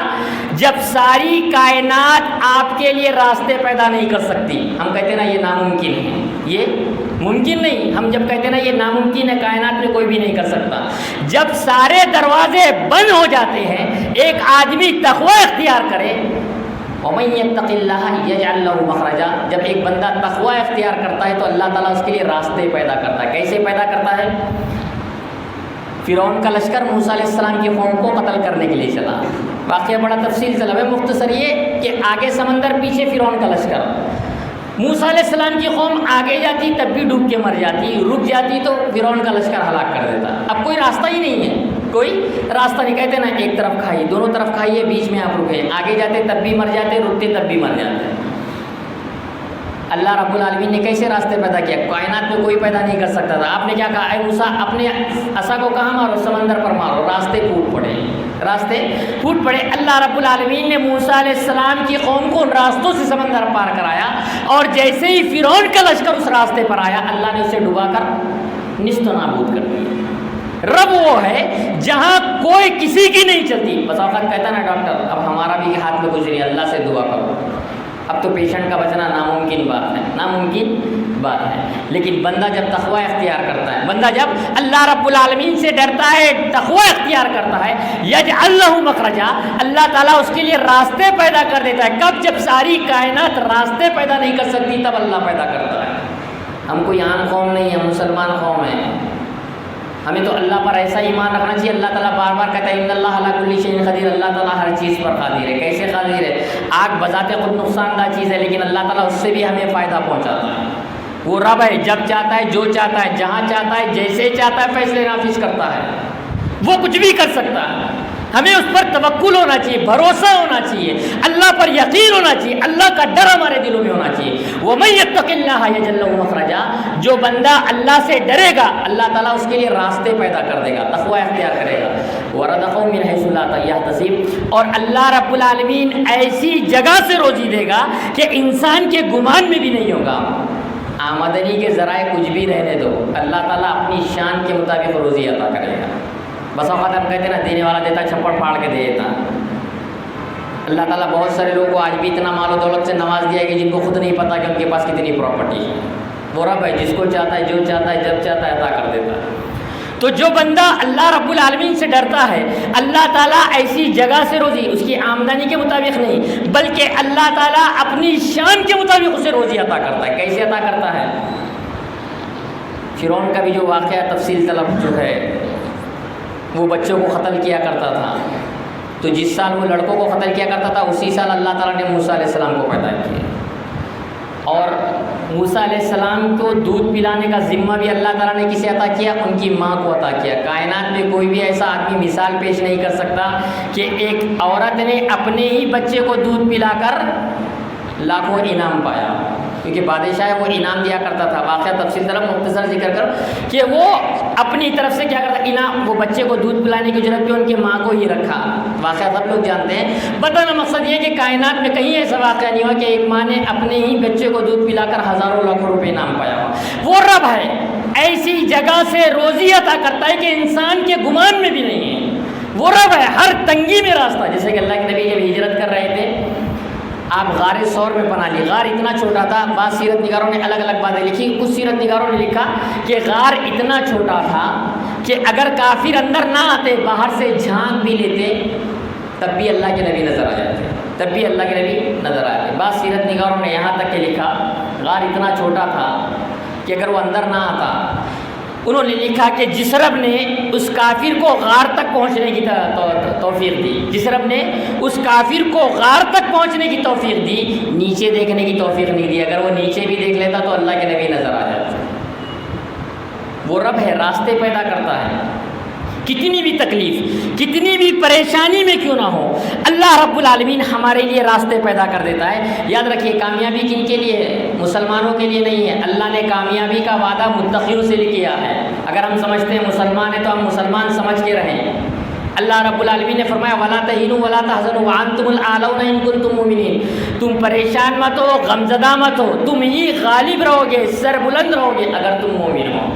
جب ساری کائنات آپ کے لیے راستے پیدا نہیں کر سکتی۔ ہم کہتے ہیں نا یہ ناممکن ہے، یہ ممکن نہیں۔ ہم جب کہتے ہیں نا یہ ناممکن ہے، کائنات میں کوئی بھی نہیں کر سکتا، جب سارے دروازے بند ہو جاتے ہیں، ایک آدمی تقوی اختیار کرے، وَمَن يَتَّقِ اللَّهَ يَجْعَل لَّهُ مَخْرَجًا، جب ایک بندہ تقوی اختیار کرتا ہے تو اللہ تعالیٰ اس کے لیے راستے پیدا کرتا ہے۔ کیسے پیدا کرتا ہے؟ فرعون کا لشکر موسیٰ علیہ السلام کی قوم کو قتل کرنے کے لیے چلا۔ واقعہ بڑا تفصیل طلب ہے، مختصر یہ کہ آگے سمندر پیچھے فرعون کا لشکر، موسیٰ علیہ السلام کی قوم آگے جاتی تب بھی ڈوب کے مر جاتی، رک جاتی تو فرعون کا لشکر ہلاک کر دیتا۔ اب کوئی راستہ ہی نہیں ہے، کوئی راستہ نہیں، کہتے نا ایک طرف کھائی، دونوں طرف کھائیے، بیچ میں آپ رکے، آگے جاتے تب بھی مر جاتے، رکتے تب بھی مر جاتے۔ اللہ رب العالمین نے کیسے راستے پیدا کیا؟ کائنات میں کوئی پیدا نہیں کر سکتا تھا۔ آپ نے کیا کہا؟ اے موسیٰ اپنے عصا کو کہاں مارو؟ سمندر پر مارو، راستے پھوٹ پڑے، راستے پھوٹ پڑے۔ اللہ رب العالمین نے موسیٰ علیہ السلام کی قوم کو ان راستوں سے سمندر پار کرایا، اور جیسے ہی فرعون کا لشکر اس راستے پر آیا، اللہ نے اسے ڈبا کر نیست و نابود کر دیا۔ رب وہ ہے جہاں کوئی کسی کی نہیں چلتی۔ بس اوقات کہتا نا ڈاکٹر اب ہمارا بھی ہاتھ میں کچھ نہیں، اللہ سے دعا کرو، اب تو پیشنٹ کا بچنا ناممکن بات ہے، ناممکن بات ہے۔ لیکن بندہ جب تقوی اختیار کرتا ہے، بندہ جب اللہ رب العالمین سے ڈرتا ہے، تقوی اختیار کرتا ہے، یجعل لہ مخرجا، اللہ تعالیٰ اس کے لیے راستے پیدا کر دیتا ہے۔ کب؟ جب ساری کائنات راستے پیدا نہیں کر سکتی تب اللہ پیدا کرتا ہے۔ ہم کوئی عام قوم نہیں ہے، مسلمان قوم ہے، ہمیں تو اللہ پر ایسا ایمان رکھنا چاہیے۔ اللہ تعالیٰ بار بار کہتا ہے ان اللہ علی کل شیء قدیر، اللہ تعالیٰ ہر چیز پر قادر ہے۔ کیسے قادر ہے؟ آگ بذات خود نقصان دہ چیز ہے، لیکن اللہ تعالیٰ اس سے بھی ہمیں فائدہ پہنچاتا ہے۔ وہ رب ہے، جب چاہتا ہے، جو چاہتا ہے، جہاں چاہتا ہے، جیسے چاہتا ہے فیصلے نافذ کرتا ہے، وہ کچھ بھی کر سکتا ہے۔ ہمیں اس پر توکل ہونا چاہیے، بھروسہ ہونا چاہیے، اللہ پر یقین ہونا چاہیے، اللہ کا ڈر ہمارے دلوں میں ہونا چاہیے۔ وَمَن يَتَّقِ اللَّهَ يَجْعَل لَّهُ مَخْرَجًا، جو بندہ اللہ سے ڈرے گا اللہ تعالیٰ اس کے لیے راستے پیدا کر دے گا، تقوی اختیار کرے گا۔ وَرَزَقَهُ مِنْ حَيْثُ لَا يَحْتَسِبُ، اور اللہ رب العالمین ایسی جگہ سے روزی دے گا کہ انسان کے گمان میں بھی نہیں ہوگا۔ آمدنی کے ذرائع کچھ بھی رہنے دو، اللہ تعالیٰ اپنی شان کے مطابق روزی عطا کرے گا۔ بس اوقات ہم کہتے ہیں نا دینے والا دیتا، چھپڑ پھاڑ کے دے دیتا۔ اللہ تعالیٰ بہت سارے لوگوں کو آج بھی اتنا مال و دولت سے نواز دیا ہے کہ جن کو خود نہیں پتا کہ ان کے پاس کتنی پراپرٹی ہے۔ وہ رب ہے جس کو چاہتا ہے، جو چاہتا ہے، جب چاہتا ہے عطا کر دیتا ہے۔ تو جو بندہ اللہ رب العالمین سے ڈرتا ہے، اللہ تعالیٰ ایسی جگہ سے روزی، اس کی آمدنی کے مطابق نہیں بلکہ اللہ تعالیٰ اپنی شان کے مطابق اسے روزی عطا کرتا ہے۔ کیسے عطا کرتا ہے؟ فرعون کا بھی جو واقعہ تفصیل طلب جو ہے، وہ بچوں کو قتل کیا کرتا تھا، تو جس سال وہ لڑکوں کو قتل کیا کرتا تھا اسی سال اللہ تعالیٰ نے موسیٰ علیہ السلام کو پیدا کیا، اور موسیٰ علیہ السلام کو دودھ پلانے کا ذمہ بھی اللہ تعالیٰ نے کسے عطا کیا؟ ان کی ماں کو عطا کیا۔ کائنات میں کوئی بھی ایسا آدمی مثال پیش نہیں کر سکتا کہ ایک عورت نے اپنے ہی بچے کو دودھ پلا کر لاکھوں انعام پایا، کیونکہ بادشاہ وہ انعام دیا کرتا تھا۔ واقعہ تفصیل طرف مختصر ذکر کر کہ وہ اپنی طرف سے کیا کرتا انعام، وہ بچے کو دودھ پلانے کی ضرورت پہ ان کی ماں کو ہی رکھا۔ واقعہ سب لوگ جانتے ہیں۔ بتانا مقصد یہ کہ کائنات میں کہیں ایسا واقعہ نہیں ہوا کہ ایک ماں نے اپنے ہی بچے کو دودھ پلا کر ہزاروں لاکھوں روپے انعام پایا ہوا۔ وہ رب ہے ایسی جگہ سے روزی عطا کرتا ہے کہ انسان کے گمان میں بھی نہیں ہے۔ وہ رب ہے ہر تنگی میں راستہ۔ جیسے کہ اللہ کے نبی جب ہجرت کر رہے تھے، آپ غار ثور میں پناہ لی۔ غار اتنا چھوٹا تھا، بعض سیرت نگاروں نے الگ الگ باتیں لکھی۔ کچھ سیرت نگاروں نے لکھا کہ غار اتنا چھوٹا تھا کہ اگر کافر اندر نہ آتے، باہر سے جھانک بھی لیتے، تب بھی اللہ کے نبی نظر آ جاتے، تب بھی اللہ کے نبی نظر آ جاتے۔ بعض سیرت نگاروں نے یہاں تک کہ لکھا غار اتنا چھوٹا تھا کہ اگر وہ اندر نہ آتا انہوں نے لکھا کہ جس رب نے اس کافر کو غار تک پہنچنے کی توفیق دی، جس رب نے اس کافر کو غار تک پہنچنے کی توفیق دی، نیچے دیکھنے کی توفیق نہیں دی۔ اگر وہ نیچے بھی دیکھ لیتا تو اللہ کے نبی نظر آ جاتا۔ وہ رب ہے، راستے پیدا کرتا ہے، کتنی بھی تکلیف، کتنی بھی پریشانی میں کیوں نہ ہو، اللہ رب العالمین ہمارے لیے راستے پیدا کر دیتا ہے۔ یاد رکھیے کامیابی کن کے لیے ہے؟ مسلمانوں کے لیے نہیں ہے۔ اللہ نے کامیابی کا وعدہ متقیوں سے کیا ہے۔ اگر ہم سمجھتے ہیں مسلمان ہیں تو ہم مسلمان سمجھ کے رہیں۔ اللہ رب العالمین نے فرمایا وَلَا تَهِنُوا وَلَا تَحْزَنُوا وَأَنْتُمُ الْأَعْلَوْنَ إِن كُنتُم مُؤْمِنِينَ، تم پریشان مت ہو، غمزدہ مت ہو، تم ہی غالب رہو گے، سر بلند رہو گے اگر تم مومن ہو۔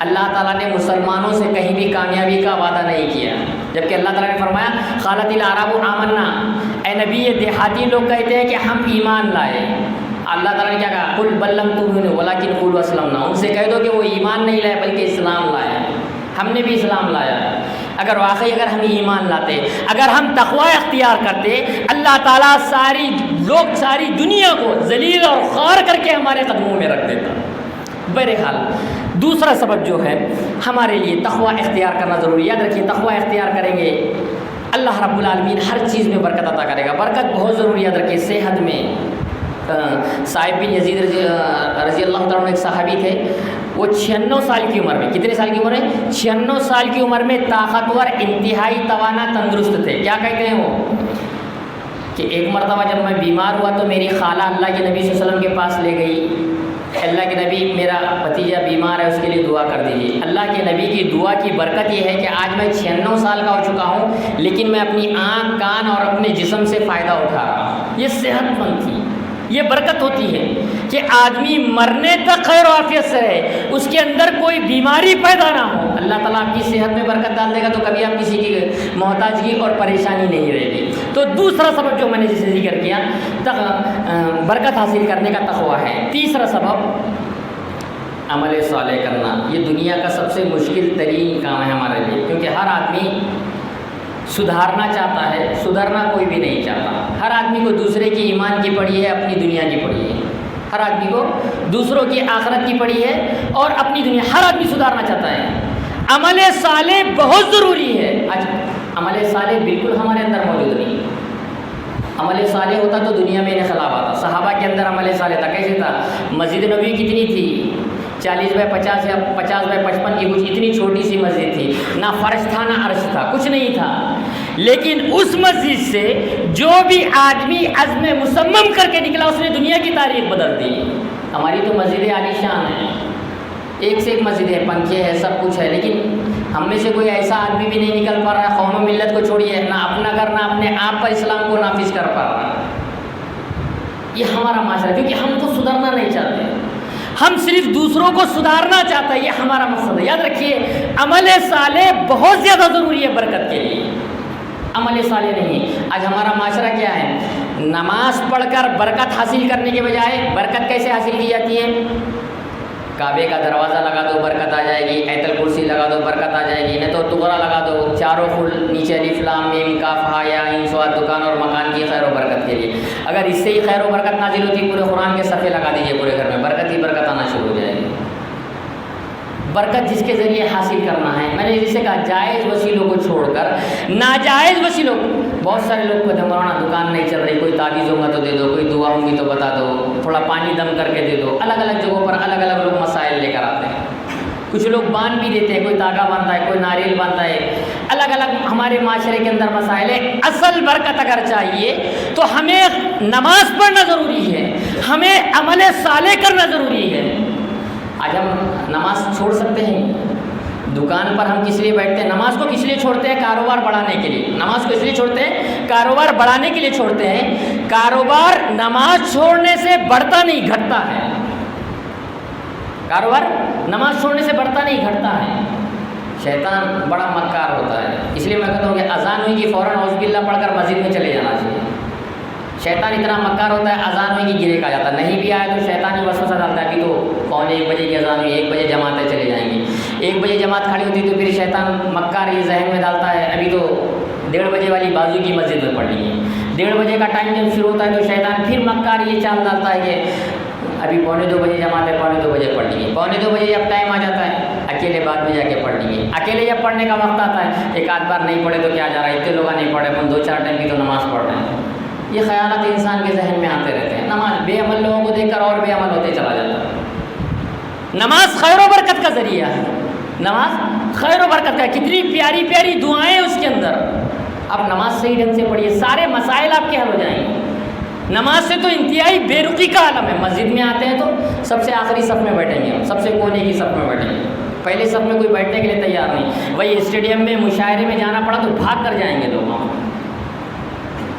اللہ تعالیٰ نے مسلمانوں سے کہیں بھی کامیابی کا وعدہ نہیں کیا، جبکہ اللہ تعالیٰ نے فرمایا قالت الاعراب آمنا، اے نبی یہ دیہاتی لوگ کہتے ہیں کہ ہم ایمان لائے۔ اللہ تعالیٰ نے کیا کہا؟ قل بل لم تؤمنوا ولکن قولوا اسلمنا، ان سے کہہ دو کہ وہ ایمان نہیں لائے بلکہ اسلام لایا ہے۔ ہم نے بھی اسلام لایا ہے۔ اگر واقعی اگر ہم ایمان لاتے، اگر ہم تقوی اختیار کرتے، اللہ تعالیٰ ساری دنیا کو ذلیل اور خوار کر کے ہمارے قدموں میں رکھ دیتا۔ بہرحال دوسرا سبب جو ہے ہمارے لیے تقوی اختیار کرنا ضروری ہے۔ یاد رکھیے تقوی اختیار کریں گے اللہ رب العالمین ہر چیز میں برکت عطا کرے گا۔ برکت بہت ضروری ہے۔ یاد رکھیے صحت میں، صاحب بن یزید رضی اللہ تعالیٰ عنہ ایک صحابی تھے، وہ 96 سال کی عمر میں، کتنے سال کی عمر میں؟ 96 سال کی عمر میں طاقتور، انتہائی توانا، تندرست تھے۔ کیا کہتے ہیں وہ کہ ایک مرتبہ جب میں بیمار ہوا تو میری خالہ اللہ کے نبی صلی اللہ علیہ وسلم کے پاس لے گئی، اللہ کے نبی میرا بھتیجا بیمار ہے، اس کے لیے دعا کر دیجیے۔ اللہ کے نبی کی دعا کی برکت یہ ہے کہ آج میں 96 سال کا ہو چکا ہوں لیکن میں اپنی آنکھ، کان اور اپنے جسم سے فائدہ اٹھا رہا ہوں۔ یہ صحت مند تھی۔ یہ برکت ہوتی ہے کہ آدمی مرنے تک خیر و عافیت سے رہے، اس کے اندر کوئی بیماری پیدا نہ ہو۔ اللہ تعالیٰ آپ کی صحت میں برکت ڈال دے گا تو کبھی آپ کسی کی محتاجگی اور پریشانی نہیں رہے گی۔ تو دوسرا سبب جو میں نے جسے ذکر کیا برکت حاصل کرنے کا تقویٰ ہے۔ تیسرا سبب عمل صالح کرنا۔ یہ دنیا کا سب سے مشکل ترین کام ہے ہمارے لیے، کیونکہ ہر آدمی سدھارنا چاہتا ہے، سدھرنا کوئی بھی نہیں چاہتا۔ ہر آدمی کو دوسرے کی ایمان کی پڑی ہے، اپنی دنیا کی پڑی ہے۔ ہر آدمی کو دوسروں کی آخرت کی پڑی ہے اور اپنی دنیا، ہر آدمی سدھارنا چاہتا ہے۔ عمل صالح بہت ضروری ہے۔ آج عمل صالح بالکل ہمارے اندر موجود نہیں۔ عمل صالح ہوتا تو دنیا میں انقلاب آتا۔ صحابہ کے اندر عمل صالح تھا۔ کیسے تھا؟ مسجد نبوی کتنی تھی؟ 40x50 یا 50x55 کی کچھ اتنی چھوٹی سی مسجد تھی، نہ فرش تھا نہ عرش تھا، کچھ نہیں تھا، لیکن اس مسجد سے جو بھی آدمی عزم مصمم کر کے نکلا اس نے دنیا کی تاریخ بدل دی۔ ہماری تو مسجد عالی شان ہے، ایک سے ایک مسجد ہے، پنکھے ہے، سب کچھ ہے، لیکن ہم میں سے کوئی ایسا آدمی بھی نہیں نکل پا رہا ہے، قوم و ملت کو چھوڑیے، نہ اپنا گھر نہ اپنے آپ پر اسلام کو نافذ کر پا رہا ہے۔ یہ ہمارا معاشرہ ہے، کیونکہ ہم تو سدھرنا نہیں چاہتے، ہم صرف دوسروں کو سدھارنا چاہتے ہیں۔ یہ ہمارا مقصد ہے۔ یاد رکھیے عمل صالح بہت زیادہ ضروری ہے برکت کے لیے، عمل صالح نہیں۔ آج ہمارا معاشرہ کیا ہے؟ نماز پڑھ کر برکت حاصل کرنے کے بجائے برکت کیسے حاصل کی جاتی ہے؟ کعبے کا دروازہ لگا دو برکت آ جائے گی، ایت الکرسی لگا دو برکت آ جائے گی، نہ تو تغرا لگا دو، چاروں فل نیچے الف لام میم کاف ہا یا عین صاد، دکان اور مکان کی خیر و برکت کے لیے۔ اگر اس سے ہی خیر و برکت نازل ہوتی، پورے قرآن کے صفحے لگا دیجیے پورے گھر میں، برکت ہی برکت آنا شروع ہو جائے گی۔ برکت جس کے ذریعے حاصل کرنا ہے، میں نے جسے کہا جائز وسیلوں کو چھوڑ کر ناجائز وسیلوں کو، بہت سارے لوگ کہتے ہیں مولانا دکان نہیں چل رہی، کوئی تعویذ ہوگا تو دے دو، کوئی دعا ہوگی تو بتا دو، تھوڑا پانی دم کر کے دے دو۔ الگ الگ جگہوں پر الگ الگ لوگ مسائل لے کر آتے ہیں۔ کچھ لوگ باندھ بھی دیتے ہیں، کوئی دھاگا باندھتا ہے، کوئی ناریل باندھتا ہے، الگ الگ ہمارے معاشرے کے اندر مسائل ہے۔ اصل برکت اگر چاہیے تو ہمیں نماز پڑھنا ضروری ہے، ہمیں عمل صالح کرنا ضروری ہے۔ آج ہم نماز چھوڑ سکتے ہیں؟ دکان پر ہم کس لیے بیٹھتے ہیں؟ نماز کو کس لیے چھوڑتے ہیں؟ کاروبار بڑھانے کے لیے۔ نماز کو اس لیے چھوڑتے ہیں؟ کاروبار بڑھانے کے لیے چھوڑتے ہیں۔ کاروبار نماز چھوڑنے سے بڑھتا نہیں، گھٹتا ہے۔ کاروبار نماز چھوڑنے سے بڑھتا نہیں، گھٹتا ہے۔ شیطان بڑا مکار ہوتا ہے، اس لیے میں کہتا ہوں کہ اذان ہوئی کہ فوراً اعوذ باللہ پڑھ کر مسجد میں چلے جانا چاہیے۔ شیطان اتنا مکار ہوتا ہے، اذان ہوئی کہ گرے کا جاتا ہے، نہیں بھی آیا تو شیطان ہی وسوسہ ڈالتا ہے کہ تو 1:45 بجے کی اذان ہوئی، 1 بجے جماعتیں چلے جائیں گی، 1 بجے جماعت کھڑی ہوتی تو پھر شیطان مکار یہ ذہن میں ڈالتا ہے ابھی تو 1:30 بجے والی بازو کی مسجد میں پڑھ لی ہے۔ 1:30 بجے کا ٹائم جب شروع ہوتا ہے تو شیطان پھر مکار یہ چال ڈالتا ہے کہ ابھی 1:45 بجے جماعت ہے، 1:45 بجے پڑھ لی ہے۔ 1:45 بجے جب ٹائم آ جاتا ہے اکیلے بعد میں جا کے پڑھ لیے. اکیلے جب پڑھنے کا وقت آتا ہے ایک آدھ بار نہیں پڑھے تو کیا جا رہا ہے, اتنے لوگ نہیں پڑھے, اپن 2-4 ٹائم کی تو نماز پڑھ رہے ہیں. یہ خیالات انسان کے ذہن میں آتے رہتے ہیں. نماز بے عمل لوگوں کو دیکھ کر اور بے عمل ہوتے چلا جاتا ہے. نماز خیر و برکت کا ذریعہ ہے. نماز خیر و برکت کا, کتنی پیاری پیاری دعائیں اس کے اندر. آپ نماز صحیح ڈھنگ سے پڑھیے, سارے مسائل آپ کے حل ہو جائیں گے. نماز سے تو انتہائی بے رخی کا عالم ہے. مسجد میں آتے ہیں تو سب سے آخری صف میں بیٹھیں گے, سب سے کونے کی صف میں بیٹھیں گے. پہلے صف میں کوئی بیٹھنے کے لیے تیار نہیں. وہی اسٹیڈیم میں مشاعرے میں جانا پڑا تو بھاگ کر جائیں گے لوگ.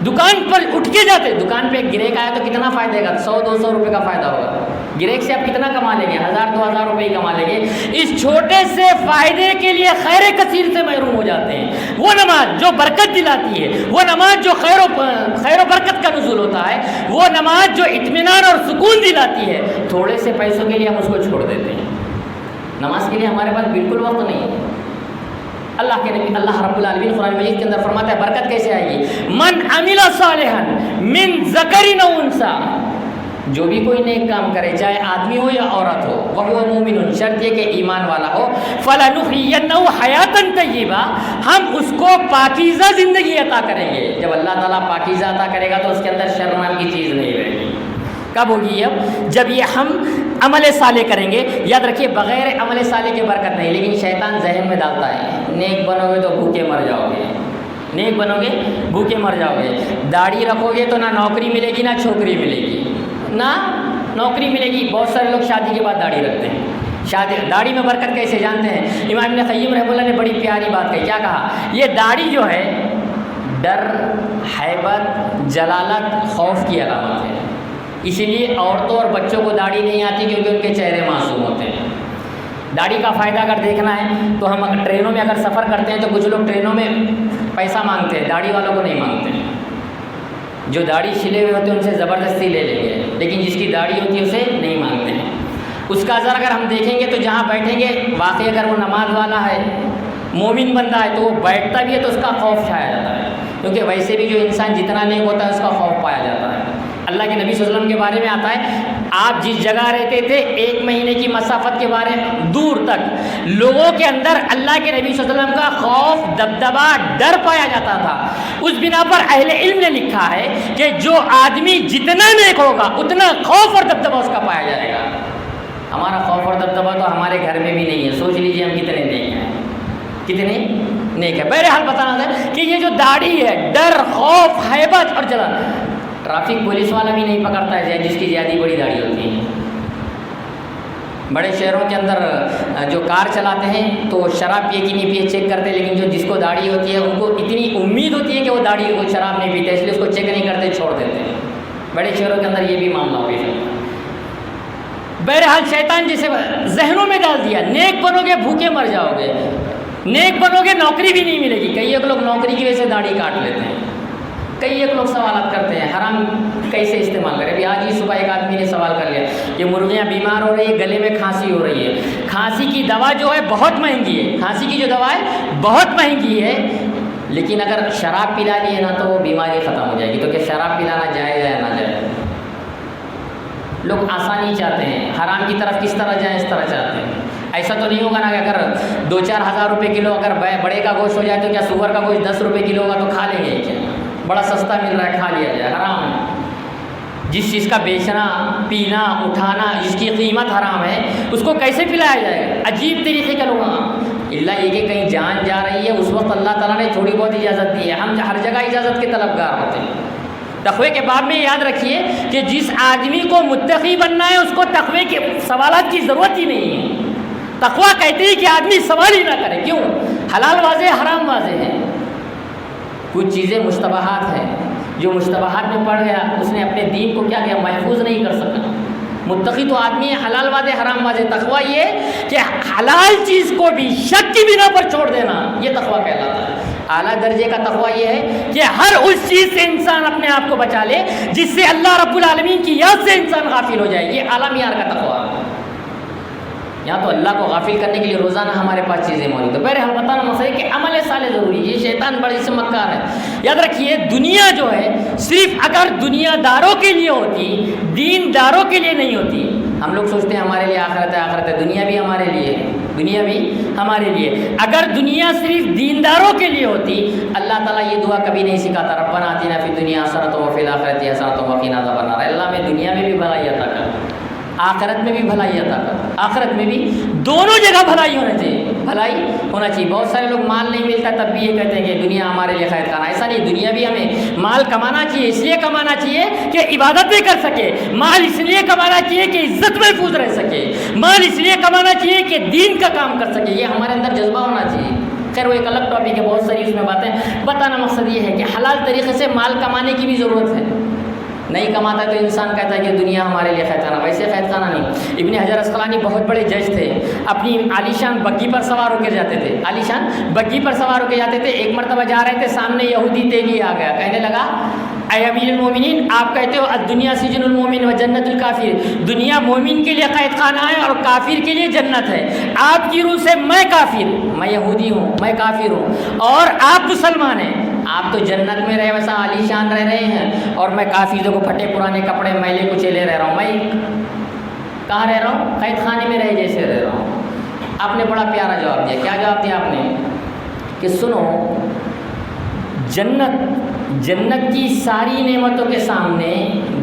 دکان پر اٹھ کے جاتے, دکان پہ ایک گریک آیا تو کتنا فائدہ گا, 100-200 روپے کا فائدہ ہوگا. گریک سے آپ کتنا کما لیں گے, 1000-2000 روپے ہی کما لیں گے. اس چھوٹے سے فائدے کے لیے خیر کثیر سے محروم ہو جاتے ہیں. وہ نماز جو برکت دلاتی ہے, وہ نماز جو خیر و برکت کا نزول ہوتا ہے, وہ نماز جو اطمینان اور سکون دلاتی ہے, تھوڑے سے پیسوں کے لیے ہم اس کو چھوڑ دیتے ہیں. نماز کے لیے ہمارے پاس بالکل وقت نہیں ہے. اللہ کے نبی اللہ رب العالمین قرآن مجید کے اندر فرماتا ہے برکت کیسے آئے گی. من عمل صالحا من ذکر او انثی, جو بھی کوئی نیک کام کرے چاہے آدمی ہو یا عورت ہو, وہو مومن, شرط یہ کہ ایمان والا ہو, فلنحیینہ حیاتا طیبہ, ہم اس کو پاکیزہ زندگی عطا کریں گے. جب اللہ تعالیٰ پاکیزہ عطا کرے گا تو اس کے اندر شرم نام کی چیز نہیں رہے گی. کب ہوگی اب, جب یہ ہم عمل صالح کریں گے. یاد رکھیے بغیر عمل صالح کے برکت نہیں, لیکن شیطان ذہن میں ڈالتا ہے نیک بنو گے تو بھوکے مر جاؤ گے, نیک بنو گے بھوکے مر جاؤ گے. داڑھی رکھو گے تو نہ نوکری ملے گی نہ چھوکری ملے گی, نہ نوکری ملے گی. بہت سارے لوگ شادی کے بعد داڑھی رکھتے ہیں. داڑھی میں برکت کیسے جانتے ہیں؟ امام ابن قیم رحمہ اللہ نے بڑی پیاری بات کہی. کیا کہا؟ یہ داڑھی جو ہے ڈر, ہیبت, جلالت, خوف کی علامت ہے. اسی لیے عورتوں اور بچوں کو داڑھی نہیں آتی کیونکہ ان کے چہرے معصوم ہوتے ہیں. داڑھی کا فائدہ اگر دیکھنا ہے تو ہم اگر ٹرینوں میں اگر سفر کرتے ہیں تو کچھ لوگ ٹرینوں میں پیسہ مانگتے ہیں, داڑھی والوں کو نہیں مانگتے. جو داڑھی چھلے ہوئے ہوتے ہیں ان سے زبردستی لے لیں گے, لیکن جس کی داڑھی ہوتی ہے اسے نہیں مانگتے ہیں. اس کا اثر اگر ہم دیکھیں گے تو جہاں بیٹھیں گے واقعی اگر وہ نماز والا ہے, مومن بندہ ہے, تو وہ بیٹھتا بھی ہے تو اس کا خوف چھایا جاتا ہے, کیونکہ ویسے بھی جو انسان جتنا نیک ہوتا ہے اس کا خوف پایا جاتا ہے. اللہ کے نبی صلی اللہ علیہ وسلم کے بارے میں آتا ہے, آپ جس جگہ رہتے تھے 1 مہینے کی مسافت کے بارے میں دور تک لوگوں کے اندر اللہ کے نبی صلی اللہ علیہ وسلم کا خوف, دبدبا, ڈر پایا جاتا تھا. اس بنا پر اہل علم نے لکھا ہے کہ جو آدمی جتنا نیک ہوگا اتنا خوف اور دبدبا اس کا پایا جائے گا. ہمارا خوف اور دبدبا تو ہمارے گھر میں بھی نہیں ہے. سوچ لیجیے ہم کتنے نیک ہیں, کتنے نیک ہے. بہرحال بتانا تھا کہ یہ جو داڑھی ہے, ڈر, خوف, ہیبت اور جلال. ٹرافک پولیس والا بھی نہیں پکڑتا ہے جس کی زیادہ بڑی داڑھی ہوتی ہے. بڑے شہروں کے اندر جو کار چلاتے ہیں تو شراب پیے کہ نہیں پیے چیک کرتے, لیکن جو جس کو داڑھی ہوتی ہے ان کو اتنی امید ہوتی ہے کہ وہ داڑھی وہ شراب نہیں پیتے, اس لیے اس کو چیک نہیں کرتے, چھوڑ دیتے ہیں. بڑے شہروں کے اندر یہ بھی معاملہ پیش ہوتا ہے. بہرحال شیطان جسے ذہنوں میں ڈال دیا, نیک بنو گے بھوکے مر جاؤ گے, نیک بنو گے نوکری بھی نہیں ملے گی. کئی ایک لوگ نوکری کی وجہ سے داڑھی کاٹ لیتے ہیں. کئی ایک لوگ سوالات کرتے ہیں حرام کیسے استعمال کریں. ابھی آج ہی صبح ایک آدمی نے سوال کر لیا کہ مرغیاں بیمار ہو رہی ہے, گلے میں کھانسی ہو رہی ہے, کھانسی کی دوا جو ہے بہت مہنگی ہے, کھانسی کی جو دوا ہے بہت مہنگی ہے, لیکن اگر شراب پلا لی ہے نا تو وہ بیماری ختم ہو جائے گی. تو کہ شراب پلانا جائز ہے نہ جائز؟ لوگ آسانی چاہتے ہیں, حرام کی طرف کس طرح جائیں اس طرح چاہتے ہیں. ایسا تو نہیں ہوگا نا کہ اگر 2-4 ہزار روپے کلو اگر بڑے کا گوشت ہو جائے تو کیا سور کا گوشت 10 روپے کلو ہوگا تو کھا لیں گے؟ کیا بڑا سستا مل رہا ہے کھا لیا جائے؟ حرام ہے. جس چیز کا بیچنا, پینا, اٹھانا, جس کی قیمت حرام ہے اس کو کیسے پلایا جائے گا؟ عجیب طریقے کا لوگ. اللہ یہ کہ کہیں جان جا رہی ہے اس وقت اللہ تعالیٰ نے تھوڑی بہت اجازت دی ہے. ہم ہر جگہ اجازت کے طلبگار ہوتے ہیں. تقوی کے باب میں یاد رکھیے کہ جس آدمی کو متقی بننا ہے اس کو تقوی کے سوالات کی ضرورت ہی نہیں ہے. تقوی کہتے ہیں کہ آدمی سوال ہی نہ کرے. کیوں؟ حلال واضح, حرام واضح ہے. کچھ چیزیں مشتبہات ہیں, جو مشتبہات میں پڑ گیا اس نے اپنے دین کو کیا کیا محفوظ نہیں کر سکا. متقی تو آدمی ہے, حلال واضح حرام واضح. تقوی یہ کہ حلال چیز کو بھی شک کی بنا پر چھوڑ دینا, یہ تقوی کہلاتا ہے. اعلیٰ درجے کا تقوی یہ ہے کہ ہر اس چیز سے انسان اپنے آپ کو بچا لے جس سے اللہ رب العالمین کی یاد سے انسان غافل ہو جائے. یہ اعلیٰ معیار کا تقوی ہے. یہاں تو اللہ کو غافل کرنے کے لیے روزانہ ہمارے پاس چیزیں موجود ہیں. بہرحال بتانا مسئلہ ہے کہ عمل صالح ضروری ہے. یہ شیطان بڑی سے مکار ہے. یاد رکھیے دنیا جو ہے صرف اگر دنیا داروں کے لیے ہوتی, دین داروں کے لیے نہیں ہوتی. ہم لوگ سوچتے ہیں ہمارے لیے آخرت ہے, آخرت ہے. دنیا بھی ہمارے لیے ہے. دنیا بھی ہمارے لیے. اگر دنیا صرف دینداروں کے لیے ہوتی اللہ تعالیٰ یہ دعا کبھی نہیں سکھاتا ربنا آتنا فی الدنیا حسنۃ وفی الآخرۃ حسنۃ وقنا عذاب النار. اللہ میں دنیا میں بھی بھلائی عطا کر, آخرت میں بھی بھلائی عطا کر. آخرت میں بھی دونوں جگہ بھلائی ہونا چاہیے, بھلائی ہونا چاہیے. بہت سارے لوگ مال نہیں ملتا تب بھی یہ کہتے ہیں کہ دنیا ہمارے لیے خیر خانہ. ایسا نہیں, دنیا بھی ہمیں مال کمانا چاہیے, اس لیے کمانا چاہیے کہ عبادت بھی کر سکے. مال اس لیے کمانا چاہیے کہ عزت محفوظ رہ سکے. مال اس لیے کمانا چاہیے کہ دین کا کام کر سکے. یہ ہمارے اندر جذبہ ہونا چاہیے. خیر وہ ایک الگ ٹاپک ہے, بہت ساری اس میں باتیں. بتانا مقصد یہ ہے کہ حلال طریقے سے مال کمانے کی بھی ضرورت ہے. نہیں کماتا تو انسان کہتا ہے کہ دنیا ہمارے لیے خیر خانہ. ویسے خیر خانہ نہیں. ابن حجر اسقلانی بہت بڑے جج تھے, اپنی عالیشان بگھی پر سوار ہو کے جاتے تھے. عالیشان بگھی پر سوار ہو کے جاتے تھے. ایک مرتبہ جا رہے تھے, سامنے یہودی تیلی آ گیا, کہنے لگا اے امیر المومنین آپ کہتے ہو الدنیا سجن المومن و جنت الکافر, دنیا مومن کے لیے قید خانہ ہے اور کافر کے لیے جنت ہے. آپ کی روح سے میں کافر, میں یہودی ہوں, میں کافر ہوں, اور آپ مسلمان ہیں. آپ تو جنت میں رہے ویسا عالی شان رہ رہے ہیں, اور میں کافی لوگوں پھٹے پرانے کپڑے میلے کچیلے رہ رہا ہوں. میں کہاں رہ رہا ہوں؟ قید خانے میں رہے جیسے رہ رہا ہوں. آپ نے بڑا پیارا جواب دیا. کیا جواب دیا آپ نے؟ کہ سنو, جنت کی ساری نعمتوں کے سامنے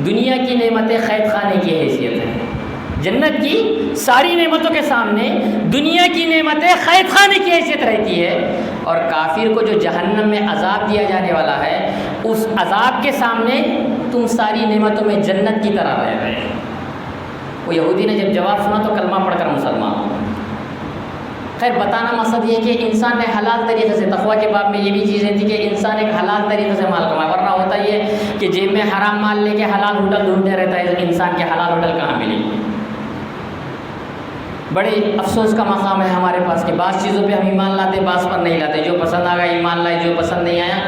دنیا کی نعمتیں قید خانے کی حیثیت ہیں. جنت کی ساری نعمتوں کے سامنے دنیا کی نعمتیں قید خانے کی حیثیت رہتی ہے, اور کافر کو جو جہنم میں عذاب دیا جانے والا ہے اس عذاب کے سامنے تم ساری نعمتوں میں جنت کی طرح رہ رہے. وہ یہودی نے جب جواب سنا تو کلمہ پڑھ کر مسلمان ہو. خیر بتانا مقصد یہ کہ انسان نے حلال طریقے سے, تقویٰ کے باب میں یہ بھی چیزیں تھی کہ انسان ایک حلال طریقے سے مال کمائے. ورنہ ہوتا یہ کہ جیب میں حرام مال لے کے حلال ہوٹل ڈھونڈتے رہتا ہے, انسان کے حلال ہوٹل کہاں ملے. بڑے افسوس کا مقام ہے ہمارے پاس کہ بعض چیزوں پہ ہم ایمان لاتے, بعض پر نہیں لاتے. جو پسند آ گیا ایمان لائے, جو پسند نہیں آیا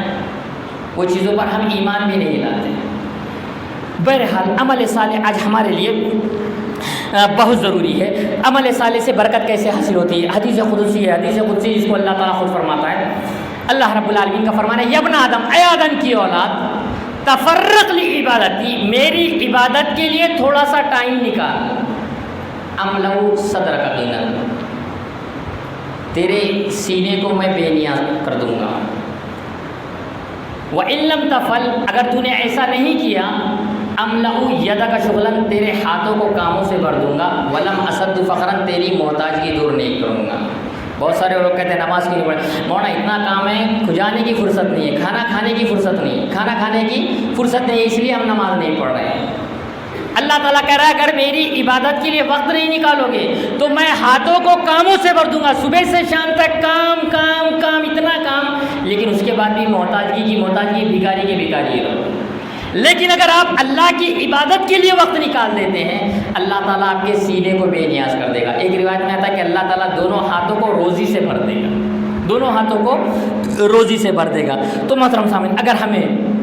وہ چیزوں پر ہم ایمان بھی نہیں لاتے. بہرحال عمل صالح آج ہمارے لیے بہت ضروری ہے. عمل صالح سے برکت کیسے حاصل ہوتی ہے؟ حدیث قدسی ہے. حدیث قدسی جس کو اللہ تعالیٰ خود فرماتا ہے. اللہ رب العالمین کا فرمانا ہے, یا ابن آدم, اے آدم کی اولاد, تفرق لعبادتی, میری عبادت کے لیے تھوڑا سا ٹائم نکال. املؤ صدر کا غنی, تیرے سینے کو میں بے نیاز کر دوں گا. وَإِن لَمْ تَفْعَلْ, اگر تو نے ایسا نہیں کیا, املؤ یدک شغلا, تیرے ہاتھوں کو کاموں سے بھر دوں گا. وَلَمْ أَسَدُّ فَقْرًا, تیری محتاجگی دور نہیں کروں گا. بہت سارے لوگ کہتے ہیں نماز کی نہیں پڑھے, مولانا اتنا کام ہے, کھجانے کی فرصت نہیں ہے, کھانا کھانے کی فرصت نہیں, کھانا کھانے کی فرصت نہیں ہے, اس لیے ہم نماز نہیں پڑھ رہے ہیں. اللہ تعالیٰ کہہ رہا ہے اگر میری عبادت کے لیے وقت نہیں نکالو گے تو میں ہاتھوں کو کاموں سے بھر دوں گا. صبح سے شام تک کام کام کام, اتنا کام, لیکن اس کے بعد بھی محتاجگی بھکاری کی بھکاری رہو. لیکن اگر آپ اللہ کی عبادت کے لیے وقت نکال دیتے ہیں, اللہ تعالیٰ آپ کے سینے کو بے نیاز کر دے گا. ایک روایت میں آتا ہے کہ اللہ تعالیٰ دونوں ہاتھوں کو روزی سے بھر دے گا, دونوں ہاتھوں کو روزی سے بھر دے گا. تو محترم سامعین, اگر ہمیں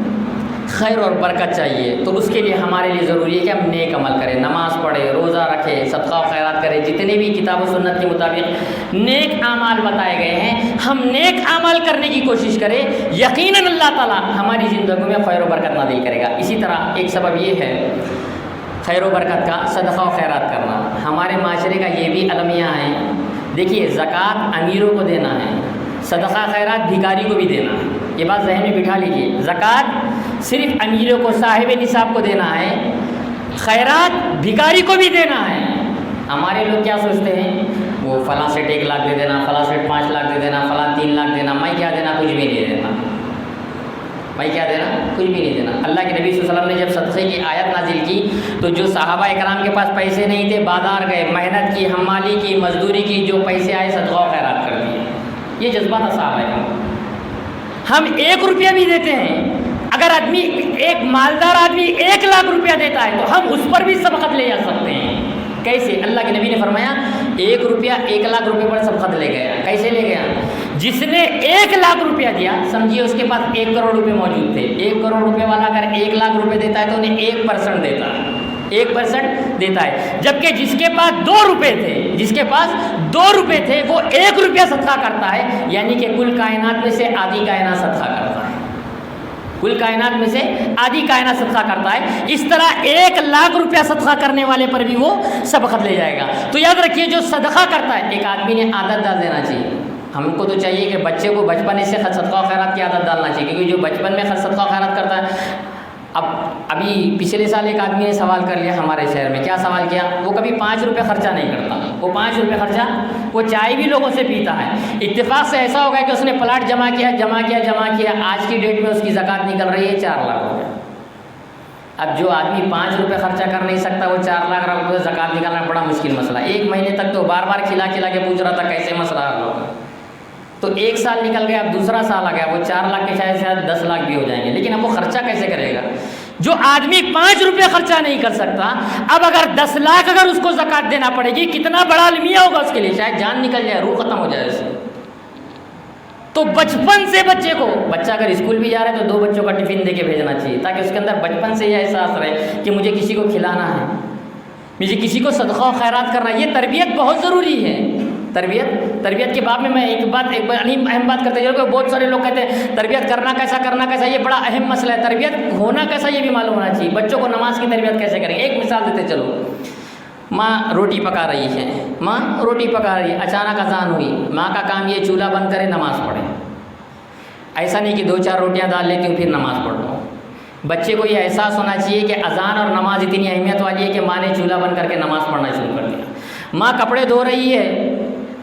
خیر اور برکت چاہیے تو اس کے لیے ہمارے لیے ضروری ہے کہ ہم نیک عمل کریں, نماز پڑھیں, روزہ رکھیں, صدقہ و خیرات کریں. جتنے بھی کتاب و سنت کے مطابق نیک اعمال بتائے گئے ہیں, ہم نیک اعمال کرنے کی کوشش کریں. یقیناً اللہ تعالیٰ ہماری زندگی میں خیر و برکت نازل کرے گا. اسی طرح ایک سبب یہ ہے خیر و برکت کا, صدقہ و خیرات کرنا. ہمارے معاشرے کا یہ بھی المیہ ہے. دیکھیے, زکوٰۃ امیروں کو دینا ہے, صدقہ خیرات بھکاری کو بھی دینا ہے. یہ بات ذہن میں بٹھا لیجیے. زکوٰۃ صرف امیروں کو, صاحب نصاب کو دینا ہے, خیرات بھکاری کو بھی دینا ہے. ہمارے لوگ کیا سوچتے ہیں, وہ فلاں سیٹ 1 لاکھ دے دینا, فلاں سیٹ 5 لاکھ دے دینا, فلاں 3 لاکھ دینا. میں کیا دینا, کچھ بھی نہیں دینا. میں کیا دینا, کچھ بھی نہیں دینا. اللہ کے نبی صلی اللہ علیہ وسلم نے جب صدقے کی آیت نازل کی تو جو صحابہ اکرام کے پاس پیسے نہیں تھے, بازار گئے, محنت کی, حمالی کی, مزدوری کی, جو پیسے آئے صدقہ و خیرات کر دیے. یہ جذبہ تھا صحابہ اکرام. ہم 1 روپیہ بھی دیتے ہیں. اگر آدمی, ایک مالدار آدمی 1 لاکھ روپیہ دیتا ہے تو ہم اس پر بھی سبقت لے جا سکتے ہیں. کیسے؟ اللہ کے نبی نے فرمایا 1 روپیہ 1 لاکھ روپے پر سبقت لے گیا. کیسے لے گیا؟ جس نے 1 لاکھ روپیہ دیا, سمجھیے اس کے پاس 1 کروڑ روپے موجود تھے. 1 کروڑ روپے والا اگر 1 لاکھ روپے دیتا ہے تو انہیں 1% دیتا ہے, 1% دیتا ہے. جبکہ جس کے پاس 2 روپے تھے, جس کے پاس 2 روپے تھے, وہ 1 روپیہ صدقہ کرتا ہے. یعنی کہ کل کائنات میں سے آدھی کائنات صدقہ کرتا ہے. کل کائنات میں سے آدھی کائنات صدقہ کرتا ہے، اس طرح 1,00,000 روپیہ صدقہ کرنے والے پر بھی وہ سبقت لے جائے گا۔ تو یاد رکھیے جو صدقہ کرتا ہے، ایک آدمی نے عادت ڈال دینا چاہیے۔ ہم کو تو چاہیے کہ بچے کو بچپن سے صدقہ و خیرات کی عادت ڈالنا چاہیے، کیونکہ جو بچپن میں صدقہ و خیرات کرتا ہے، ابھی پچھلے سال ایک آدمی نے سوال کر لیا ہمارے شہر میں، کیا سوال کیا؟ وہ کبھی 5 روپے خرچہ نہیں کرتا، وہ 5 روپے خرچہ، وہ چائے بھی لوگوں سے پیتا ہے، اتفاق سے ایسا ہو گیا کہ اس نے پلاٹ جمع کیا، آج کی ڈیٹ میں اس کی زکوٰۃ نکل رہی ہے 4 لاکھ روپے۔ اب جو آدمی 5 روپے خرچہ کر نہیں سکتا، وہ 4 لاکھ روپے زکوٰۃ نکالنا بڑا مشکل مسئلہ ہے۔ 1 مہینے تک تو بار بار کھلا کے پوچھ رہا تھا کیسے مسئلہ حل ہوگا، تو 1 سال نکل گیا، اب دوسرا سال آ گیا، وہ 4 لاکھ کے شاید 10 لاکھ بھی ہو جائیں گے، لیکن اب وہ خرچہ کیسے کرے گا؟ جو آدمی 5 روپے خرچہ نہیں کر سکتا، اب اگر 10 لاکھ اگر اس کو زکوٰۃ دینا پڑے گی، کتنا بڑا المیہ ہوگا اس کے لیے، شاید جان نکل جائے، روح ختم ہو جائے اس سے۔ تو بچپن سے بچہ اگر اسکول بھی جا رہا ہے تو 2 بچوں کا ٹفن دے کے بھیجنا چاہیے، تاکہ اس کے اندر بچپن سے یہ احساس رہے کہ مجھے کسی کو کھلانا ہے، مجھے کسی کو صدقہ و خیرات کرنا ہے۔ یہ تربیت بہت ضروری ہے۔ تربیت کے باب میں ایک اہم بات کرتے جاؤں کہ بہت سارے لوگ کہتے ہیں تربیت کرنا کیسا، یہ بڑا اہم مسئلہ ہے۔ تربیت ہونا کیسا یہ بھی معلوم ہونا چاہیے۔ بچوں کو نماز کی تربیت کیسے کریں؟ ایک مثال دیتے چلو، ماں روٹی پکا رہی ہے، اچانک اذان ہوئی، ماں کا کام یہ چولہا بند کرے، نماز پڑھے۔ ایسا نہیں کہ 2-4 روٹیاں ڈال لیتی ہوں پھر نماز پڑھ لوں۔ بچے کو یہ احساس ہونا چاہیے کہ اذان اور نماز اتنی اہمیت والی ہے کہ ماں نے چولہا بند کر کے نماز پڑھنا شروع کر دیا۔ ماں کپڑے دھو رہی ہے،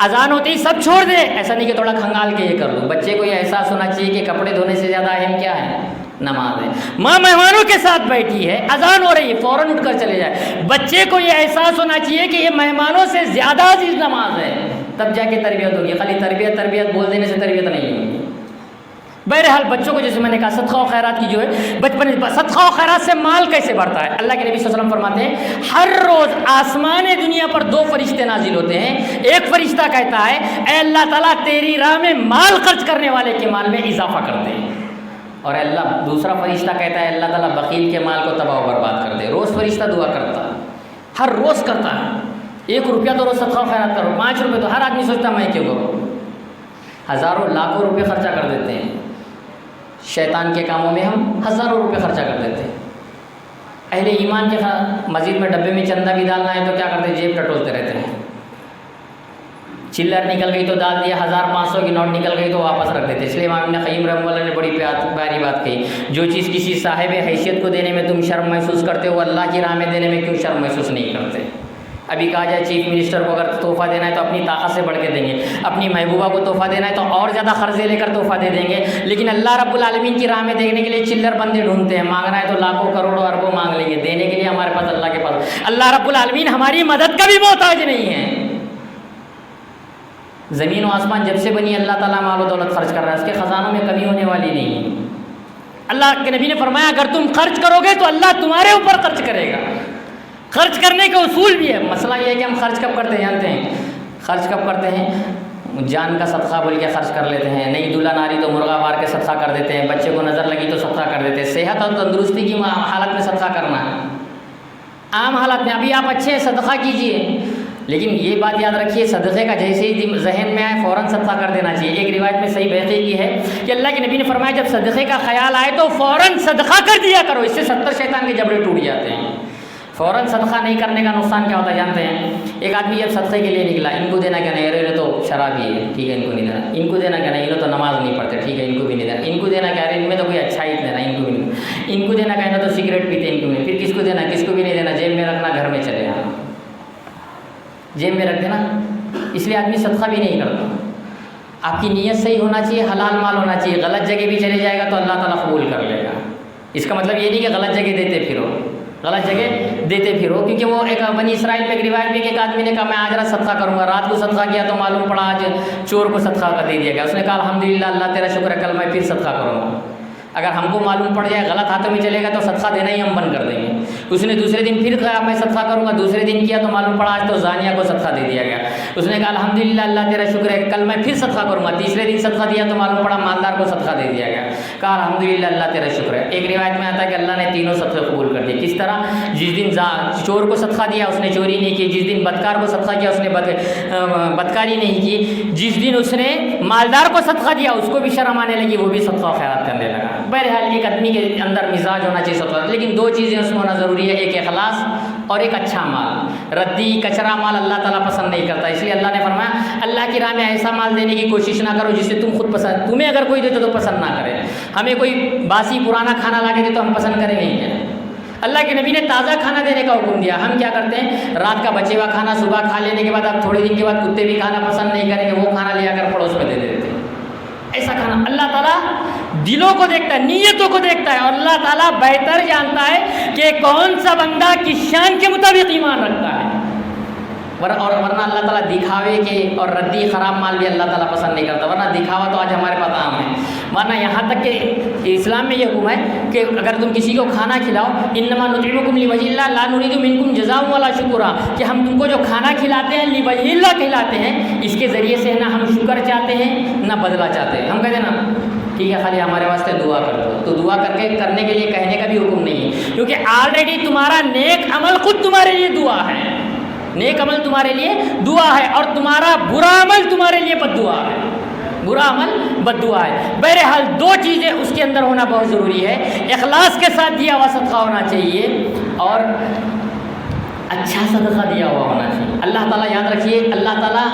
اذان ہوتی ہی سب چھوڑ دے، ایسا نہیں کہ تھوڑا کھنگال کے یہ کر لوں۔ بچے کو یہ احساس ہونا چاہیے کہ کپڑے دھونے سے زیادہ اہم کیا ہے؟ نماز ہے۔ ماں مہمانوں کے ساتھ بیٹھی ہے، اذان ہو رہی ہے، فوراً اٹھ کر چلے جائے۔ بچے کو یہ احساس ہونا چاہیے کہ یہ مہمانوں سے زیادہ عزیز نماز ہے، تب جا کے تربیت ہوگی۔ خالی تربیت بول دینے سے تربیت نہیں ہوگی۔ بہرحال بچوں کو جیسے میں نے کہا صدقہ و خیرات کی جو ہے بچپن، صدقہ و خیرات سے مال کیسے بڑھتا ہے؟ اللہ کے نبی صلی اللہ علیہ وسلم فرماتے ہیں ہر روز آسمان دنیا پر 2 فرشتے نازل ہوتے ہیں۔ ایک فرشتہ کہتا ہے اے اللہ تعالیٰ تیری راہ میں مال خرچ کرنے والے کے مال میں اضافہ کر دے، اور دوسرا فرشتہ کہتا ہے اللہ تعالیٰ بخیل کے مال کو تباہ و برباد کر دے۔ روز فرشتہ دعا کرتا ہے، ہر روز کرتا ہے۔ 1 روپیہ تو روز صدقہ و خیرات کرو، 5 روپے تو ہر آدمی سوچتا میں کیوں کروں، ہزاروں لاکھوں روپے خرچہ کر دیتے ہیں شیطان کے کاموں میں، ہم ہزاروں روپے خرچہ کر دیتے ہیں۔ اہل ایمان کے مزید میں ڈبے میں چندہ بھی ڈالنا ہے تو کیا کرتے ہیں؟ جیب ٹٹولتے رہتے ہیں۔ چلر نکل گئی تو ڈال دیا، 1000-500 کی نوٹ نکل گئی تو واپس رکھ دیتے۔ اس لیے امام ابن قیم رحمہ اللہ نے بڑی پیاری بات کہی، جو چیز کسی صاحب حیثیت کو دینے میں تم شرم محسوس کرتے ہو، اللہ کی راہ میں دینے میں کیوں شرم محسوس نہیں کرتے؟ ابھی کہا جائے چیف منسٹر کو اگر تحفہ دینا ہے تو اپنی طاقت سے بڑھ کے دیں گے، اپنی محبوبہ کو تحفہ دینا ہے تو اور زیادہ قرضے لے کر تحفہ دے دیں گے، لیکن اللہ رب العالمین کی راہ میں دینے کے لیے چلر بندے ڈھونڈتے ہیں۔ مانگنا ہے تو لاکھوں کروڑوں اربوں مانگ لیں گے، دینے کے لیے ہمارے پاس اللہ کے پاس، اللہ رب العالمین ہماری مدد کا بھی محتاج نہیں ہے۔ زمین و آسمان جب سے بنی اللہ تعالیٰ مال و دولت خرچ کر رہا ہے، اس کے خزانوں میں کمی ہونے والی نہیں ہے۔ اللہ کے نبی نے فرمایا اگر تم خرچ کرو گے تو اللہ تمہارے اوپر خرچ کرے گا۔ خرچ کرنے کا اصول بھی ہے، مسئلہ یہ ہے کہ ہم خرچ کب کرتے ہیں جانتے ہیں؟ خرچ کب کرتے ہیں؟ جان کا صدقہ بول کے خرچ کر لیتے ہیں، نئی دلہن آ رہی تو مرغا مار کے صدقہ کر دیتے ہیں، بچے کو نظر لگی تو صدقہ کر دیتے ہیں۔ صحت اور تندرستی کی حالت میں صدقہ کرنا ہے، عام حالت میں۔ ابھی آپ اچھے صدقہ کیجئے، لیکن یہ بات یاد رکھیے صدقے کا جیسے ہی ذہن میں آئے فوراً صدقہ کر دینا چاہیے۔ ایک روایت میں صحیح بحقی کی ہے کہ اللہ کے نبی نے فرمایا جب صدقے کا خیال آئے تو فوراً صدقہ کر دیا کرو، اس سے 70 شیطان کے جبڑے ٹوٹ جاتے ہیں۔ فوراً صدقہ نہیں کرنے کا نقصان کیا ہوتا ہے جانتے ہیں؟ ایک آدمی جب صدقے کے لیے نکلا، ان کو دینا کیا نہیں، ارے تو شرابی ہے ٹھیک ہے ان کو نہیں دینا، ان کو دینا کیا نہیں، انہوں تو نماز نہیں پڑھتے ٹھیک ہے ان کو بھی نہیں دینا، ان کو دینا کیا ان میں تو کوئی اچھائی دینا ان کو بھی نہیں، ان کو دینا کہنا تو سگریٹ پیتے ان کو نہیں، پھر کس کو دینا، کس کو بھی نہیں دینا، جیب میں رکھنا، گھر میں چلے جانا، جیب میں رکھ دینا۔ اس لیے آدمی صدقہ بھی نہیں کرتا۔ آپ کی نیت صحیح ہونا چاہیے، حلال مال ہونا چاہیے، غلط جگہ بھی چلے جائے گا تو اللہ تعالیٰ قبول کر لے گا۔ اس کا مطلب یہ نہیں کہ غلط جگہ دیتے پھرو، کیونکہ وہ ایک بنی اسرائیل میں ایک روایت بھی کہ ایک آدمی نے کہا میں آج رات صدقہ کروں گا، رات کو صدقہ کیا تو معلوم پڑا آج چور کو صدقہ دے دیا گیا۔ اس نے کہا الحمدللہ اللہ تیرا شکر ہے، کل میں پھر صدقہ کروں گا۔ اگر ہم کو معلوم پڑ جائے غلط ہاتھوں میں چلے گا تو صدقہ دینا ہی ہم بند کر دیں گے۔ اس نے دوسرے دن پھر کہا میں صدقہ کروں گا، دوسرے دن کیا تو معلوم پڑا آج تو زانیہ کو صدقہ دے دیا گیا۔ اس نے کہا الحمدللہ اللہ تیرا شکر ہے، کل میں پھر صدقہ کروں گا، تیسرے دن صدقہ دیا تو معلوم پڑا مالدار کو صدقہ دے دیا گیا۔ کہا الحمدللہ اللہ تیرا شکر ہے۔ ایک روایت میں آتا ہے کہ اللہ نے تینوں صدقے قبول کر دیے۔ کس طرح؟ جس دن چور کو صدقہ دیا اس نے چوری نہیں کی، جس دن بدکار کو صدقہ کیا اس نے بدکاری نہیں کی، جس دن اس نے مالدار کو صدقہ دیا اس کو بھی شرم آنے لگی، وہ بھی صدقہ و خیرات کرنے لگا۔ بہرحال ایک آدمی کے اندر مزاج ہونا چاہیے سب، لیکن دو چیزیں اس میں ہونا ضروری ہے، ایک اخلاص اور ایک اچھا مال۔ ردی کچرا مال اللہ تعالیٰ پسند نہیں کرتا، اس لیے اللہ نے فرمایا اللہ کی راہ میں ایسا مال دینے کی کوشش نہ کرو جسے تم خود پسند، تمہیں اگر کوئی دے تو پسند نہ کرے۔ ہمیں کوئی باسی پرانا کھانا لا کے دے تو ہم پسند کریں گے ہی کیا؟ اللہ کے نبی نے تازہ کھانا دینے کا حکم دیا، ہم کیا کرتے ہیں رات کا بچے ہوا کھانا صبح کھا لینے کے بعد اب تھوڑے دن کے بعد کتے بھی کھانا پسند نہیں کریں گے، وہ کھانا لیا کر پڑوس میں دے دیتے ہیں۔ ایسا کھانا اللہ تعالیٰ دلوں کو دیکھتا ہے، نیتوں کو دیکھتا ہے، اور اللہ تعالیٰ بہتر جانتا ہے کہ کون سا بندہ کس شان کے مطابق ایمان رکھتا ہے، ورنہ اللہ تعالیٰ دکھاوے کے اور ردی خراب مال بھی اللہ تعالیٰ پسند نہیں کرتا، ورنہ دکھاوا تو آج ہمارے پاس عام ہے۔ ورنہ یہاں تک کہ اسلام میں یہ حکم ہے کہ اگر تم کسی کو کھانا کھلاؤ، انما نطعمکم لوجہ اللہ لا نرید منکم جزاء ولا شکورا، کہ ہم تم کو جو کھانا کھلاتے ہیں لوجہ اللہ کھلاتے ہیں، اس کے ذریعے سے نہ ہم شکر چاہتے ہیں نہ بدلہ چاہتے ہیں۔ ہم کہتے ہیں نا ٹھیک ہے خالی ہمارے واسطے دعا کر دو، تو دعا کرنے کے لیے کہنے کا بھی حکم نہیں ہے، کیونکہ آلریڈی تمہارا نیک عمل خود تمہارے لیے دعا ہے، نیک عمل تمہارے لیے دعا ہے، اور تمہارا برا عمل تمہارے لیے بد دعا ہے، برا عمل بد دعا ہے۔ بہرحال دو چیزیں اس کے اندر ہونا بہت ضروری ہے، اخلاص کے ساتھ دیا ہوا صدقہ ہونا چاہیے اور اچھا صدقہ دیا ہوا ہونا چاہیے۔ اللہ تعالیٰ یاد رکھیے، اللہ تعالیٰ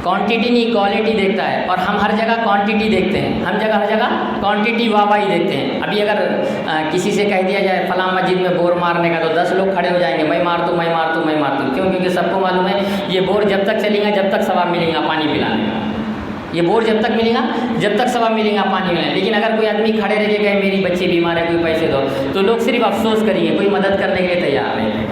کوانٹٹی نہیں کوالٹی دیکھتا ہے، اور ہم ہر جگہ کوانٹٹی دیکھتے ہیں، ہر جگہ کوانٹٹی واہ دیکھتے ہیں۔ ابھی اگر کسی سے کہہ دیا جائے فلاں مسجد میں بور مارنے کا، تو 10 لوگ کھڑے ہو جائیں گے، میں مار دوں میں مار دوں میں مار دوں، کیوں؟ کیونکہ سب کو معلوم ہے یہ بور جب تک چلے گا جب تک ثواب ملے گا پانی پلانے کا، یہ بور جب تک ملے گا جب تک ثواب ملے گا پانی پلانے۔ لیکن اگر کوئی آدمی کھڑے رہ کے کہے میری بچی بیمار ہے کوئی پیسے دو، تو لوگ صرف افسوس کریں گے، کوئی مدد کرنے کے لیے تیار نہیں ہے۔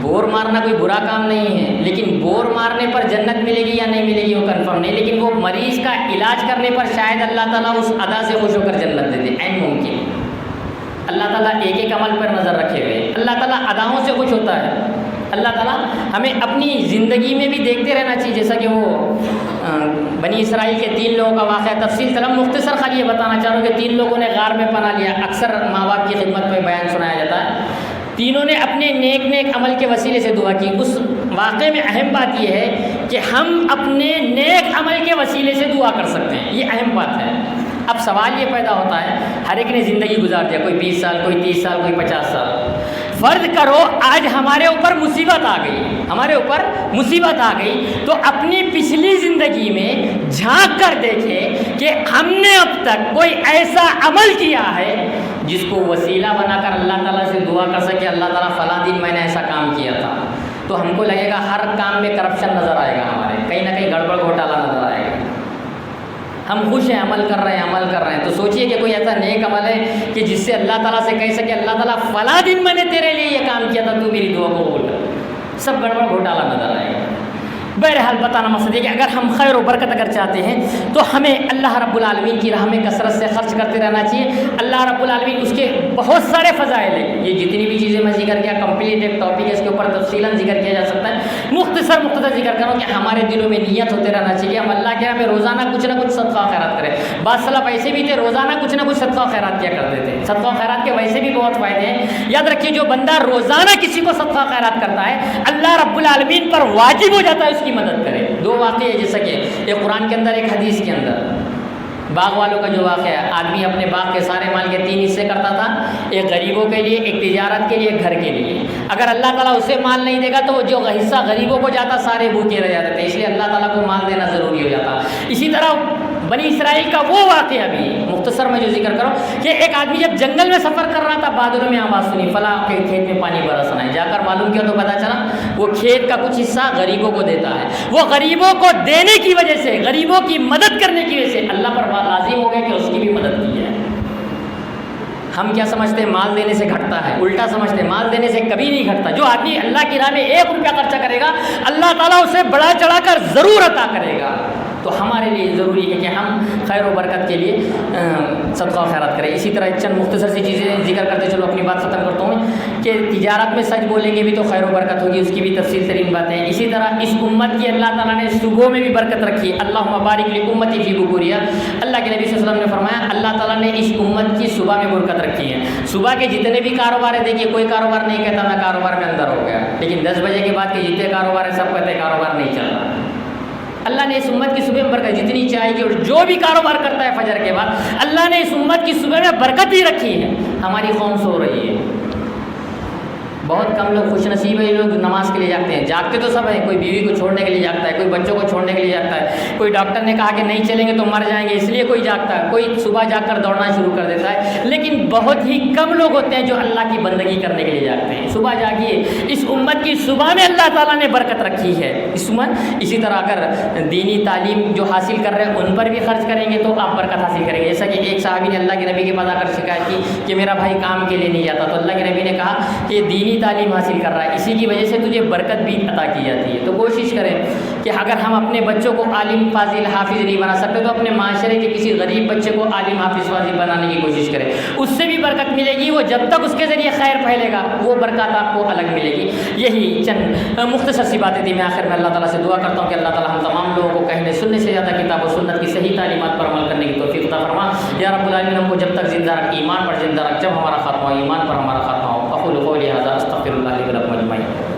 بور مارنا کوئی برا کام نہیں ہے، لیکن بور مارنے پر جنت ملے گی یا نہیں ملے گی وہ کنفرم نہیں، لیکن وہ مریض کا علاج کرنے پر شاید اللہ تعالیٰ اس ادا سے خوش ہو کر جنت دے دے، عین ممکن۔ اللہ تعالیٰ ایک ایک عمل پر نظر رکھے ہوئے، اللہ تعالیٰ اداؤں سے خوش ہوتا ہے۔ اللہ تعالیٰ ہمیں اپنی زندگی میں بھی دیکھتے رہنا چاہیے، جیسا کہ وہ بنی اسرائیل کے 3 لوگوں کا واقعہ تفصیل طلب مختصر خالی یہ بتانا چاہ رہا ہوں کہ 3 لوگوں نے غار میں پناہ لیا، اکثر ماں باپ کی خدمت میں بیان سنایا جاتا ہے۔ تینوں نے اپنے نیک عمل کے وسیلے سے دعا کی۔ اس واقعے میں اہم بات یہ ہے کہ ہم اپنے نیک عمل کے وسیلے سے دعا کر سکتے ہیں، یہ اہم بات ہے۔ اب سوال یہ پیدا ہوتا ہے، ہر ایک نے زندگی گزار دیا، کوئی 20 سال کوئی 30 سال کوئی 50 سال، فرض کرو آج ہمارے اوپر مصیبت آ گئی، تو اپنی پچھلی زندگی میں جھانک کر دیکھیں کہ ہم نے اب تک کوئی ایسا عمل کیا ہے جس کو وسیلہ بنا کر اللہ تعالیٰ سے دعا کر سکے اللہ تعالیٰ فلاں دن میں نے ایسا کام کیا تھا، تو ہم کو لگے گا ہر کام میں کرپشن نظر آئے گا، ہمارے کہیں نہ کہیں گڑبڑ گھوٹالہ نظر آئے گا۔ ہم خوش ہیں عمل کر رہے ہیں، تو سوچئے کہ کوئی ایسا نیک عمل ہے کہ جس سے اللہ تعالیٰ سے کہہ سکے اللہ تعالیٰ فلاں دن میں نے تیرے لیے یہ کام کیا تھا، تو میری دعا کو قبول کر، سب گڑبڑ گھوٹالہ نظر آئے گا۔ بہرحال بتانا مقصد ہے کہ اگر ہم خیر و برکت اگر چاہتے ہیں تو ہمیں اللہ رب العالمین کی راہ میں کثرت سے خرچ کرتے رہنا چاہیے۔ اللہ رب العالمین اس کے بہت سارے فضائل ہیں، یہ جتنی بھی چیزیں میں ذکر کیا کمپلیٹ ایک ٹاپک ہے، اس کے اوپر تفصیلاً ذکر کیا جا سکتا ہے، مختصر ذکر کروں کہ ہمارے دلوں میں نیت ہوتے رہنا چاہیے ہم اللہ کے راہ میں روزانہ کچھ نہ کچھ صدقہ خیرات کریں۔ بعض سلف ایسے بھی تھے روزانہ کچھ نہ کچھ صدقہ خیرات کیا کرتے تھے، صدقہ خیرات کے ویسے بھی بہت فائدے ہیں۔ یاد رکھیے جو بندہ روزانہ کسی کو صدقہ خیرات کرتا ہے اللہ رب العالمین پر واجب ہو جاتا ہے اس کی مدد کرے۔ 2 واقعے جیسا کہ ایک قرآن کے اندر ایک حدیث کے اندر، باغ والوں کا جو واقعہ ہے، آدمی اپنے باغ کے سارے مال کے 3 حصے کرتا تھا، ایک غریبوں کے لیے، ایک تجارت کے لیے، ایک گھر کے لیے۔ اگر اللہ تعالیٰ اسے مال نہیں دے گا تو وہ جو حصہ غریبوں کو جاتا سارے بھوکے رہ جاتے تھے، اس لیے اللہ تعالیٰ کو مال دینا ضروری ہو جاتا۔ اسی طرح بنی اسرائیل کا وہ واقعہ بھی مختصر میں جو ذکر کروں کہ ایک آدمی جب جنگل میں سفر کر رہا تھا، بادلوں میں آواز سنی فلاں کے کھیت میں پانی برسنا ہے، جا کر معلوم کیا تو پتا چلا وہ کھیت کا کچھ حصہ غریبوں کو دیتا ہے۔ وہ غریبوں کو دینے کی وجہ سے، غریبوں کی مدد کرنے کی وجہ سے اللہ پر لازم ہو گیا کہ اس کی بھی مدد کی ہے۔ ہم کیا سمجھتے ہیں مال دینے سے گھٹتا ہے، الٹا سمجھتے ہیں مال دینے سے کبھی نہیں گھٹتا۔ جو آدمی اللہ کی راہ میں 1 روپیہ خرچہ کرے گا اللہ تعالیٰ اسے بڑا چڑھا کر ضرور عطا کرے گا۔ تو ہمارے لیے ضروری ہے کہ ہم خیر و برکت کے لیے صدقہ و خیرات کریں۔ اسی طرح چند مختصر سی چیزیں ذکر کرتے چلو اپنی بات ختم کرتا ہوں کہ تجارت میں سچ بولیں گے بھی تو خیر و برکت ہوگی، اس کی بھی تفصیل ترین باتیں ہیں۔ اسی طرح اس امت کی اللہ تعالیٰ نے صبح میں بھی برکت رکھی، اللہم بارک لامتی فی بکورہا۔ اللہ کے نبی صلی اللہ علیہ وسلم نے فرمایا اللہ تعالیٰ نے اس امت کی صبح میں برکت رکھی ہے۔ صبح کے جتنے بھی کاروبار ہیں، دیکھیے کوئی کاروبار نہیں کہتا میں کاروبار میں اندر ہو گیا، لیکن 10 بجے کے بعد کے جتنے کاروبار ہیں سب کہتے ہیں کاروبار نہیں چل رہا۔ اللہ نے اس امت کی صبح میں برکت جتنی چائے کی اور جو بھی کاروبار کرتا ہے فجر کے بعد اللہ نے اس امت کی صبح میں برکت ہی رکھی ہے. ہماری قوم سو رہی ہے. بہت کم لوگ خوش نصیب ہیں لوگ نماز کے لیے جاگتے ہیں. جاگتے تو سب ہیں. کوئی بیوی کو چھوڑنے کے لیے جاگتا ہے, کوئی بچوں کو چھوڑنے کے لیے جاگتا ہے, کوئی ڈاکٹر نے کہا کہ نہیں چلیں گے تو مر جائیں گے اس لیے کوئی جاگتا ہے, کوئی صبح جاگ کر دوڑنا شروع کر دیتا ہے. لیکن بہت ہی کم لوگ ہوتے ہیں جو اللہ کی بندگی کرنے کے لیے جاگتے ہیں. صبح جاگیے, اس امت کی صبح میں اللہ تعالیٰ نے برکت رکھی ہے. اس امت اسی طرح اگر دینی تعلیم جو حاصل کر رہے ہیں ان پر بھی خرچ کریں گے تو آپ برکت حاصل کریں گے. جیسا کہ ایک صحابی نے اللہ کے نبی کے پاس آ کر شکایت کی کہ میرا بھائی کام کے لیے نہیں جاتا, تو اللہ کے نبی نے کہا کہ دینی تعلیم حاصل کر رہا ہے, اسی کی وجہ سے تجھے برکت بھی عطا کی جاتی ہے. تو کوشش کریں کہ اگر ہم اپنے بچوں کو عالم فاضل حافظ نہیں بنا سکتے تو اپنے معاشرے کے کسی غریب بچے کو عالم حافظ فاضل بنانے کی کوشش کریں. اس سے بھی برکت ملے گی. وہ جب تک اس کے ذریعے خیر پھیلے گا وہ برکات آپ کو الگ ملے گی. یہی چند مختصر سی باتیں تھی. میں آخر میں اللہ تعالیٰ سے دعا کرتا ہوں کہ اللہ تعالیٰ ہم تمام لوگوں کو کہنے سننے سے زیادہ کتاب و سنت کی صحیح تعلیمات پر عمل کرنے کی توفیق عطا فرما. یا رب العالمین ہم کو جب تک زندہ رکھ, ایمان پر زندہ رکھ, جب ہمارا خاتمہ ایمان پر ہمارا خاتمہ ہو. اقول قولی ھذا استغفر اللہ لی ولکم اجمعین.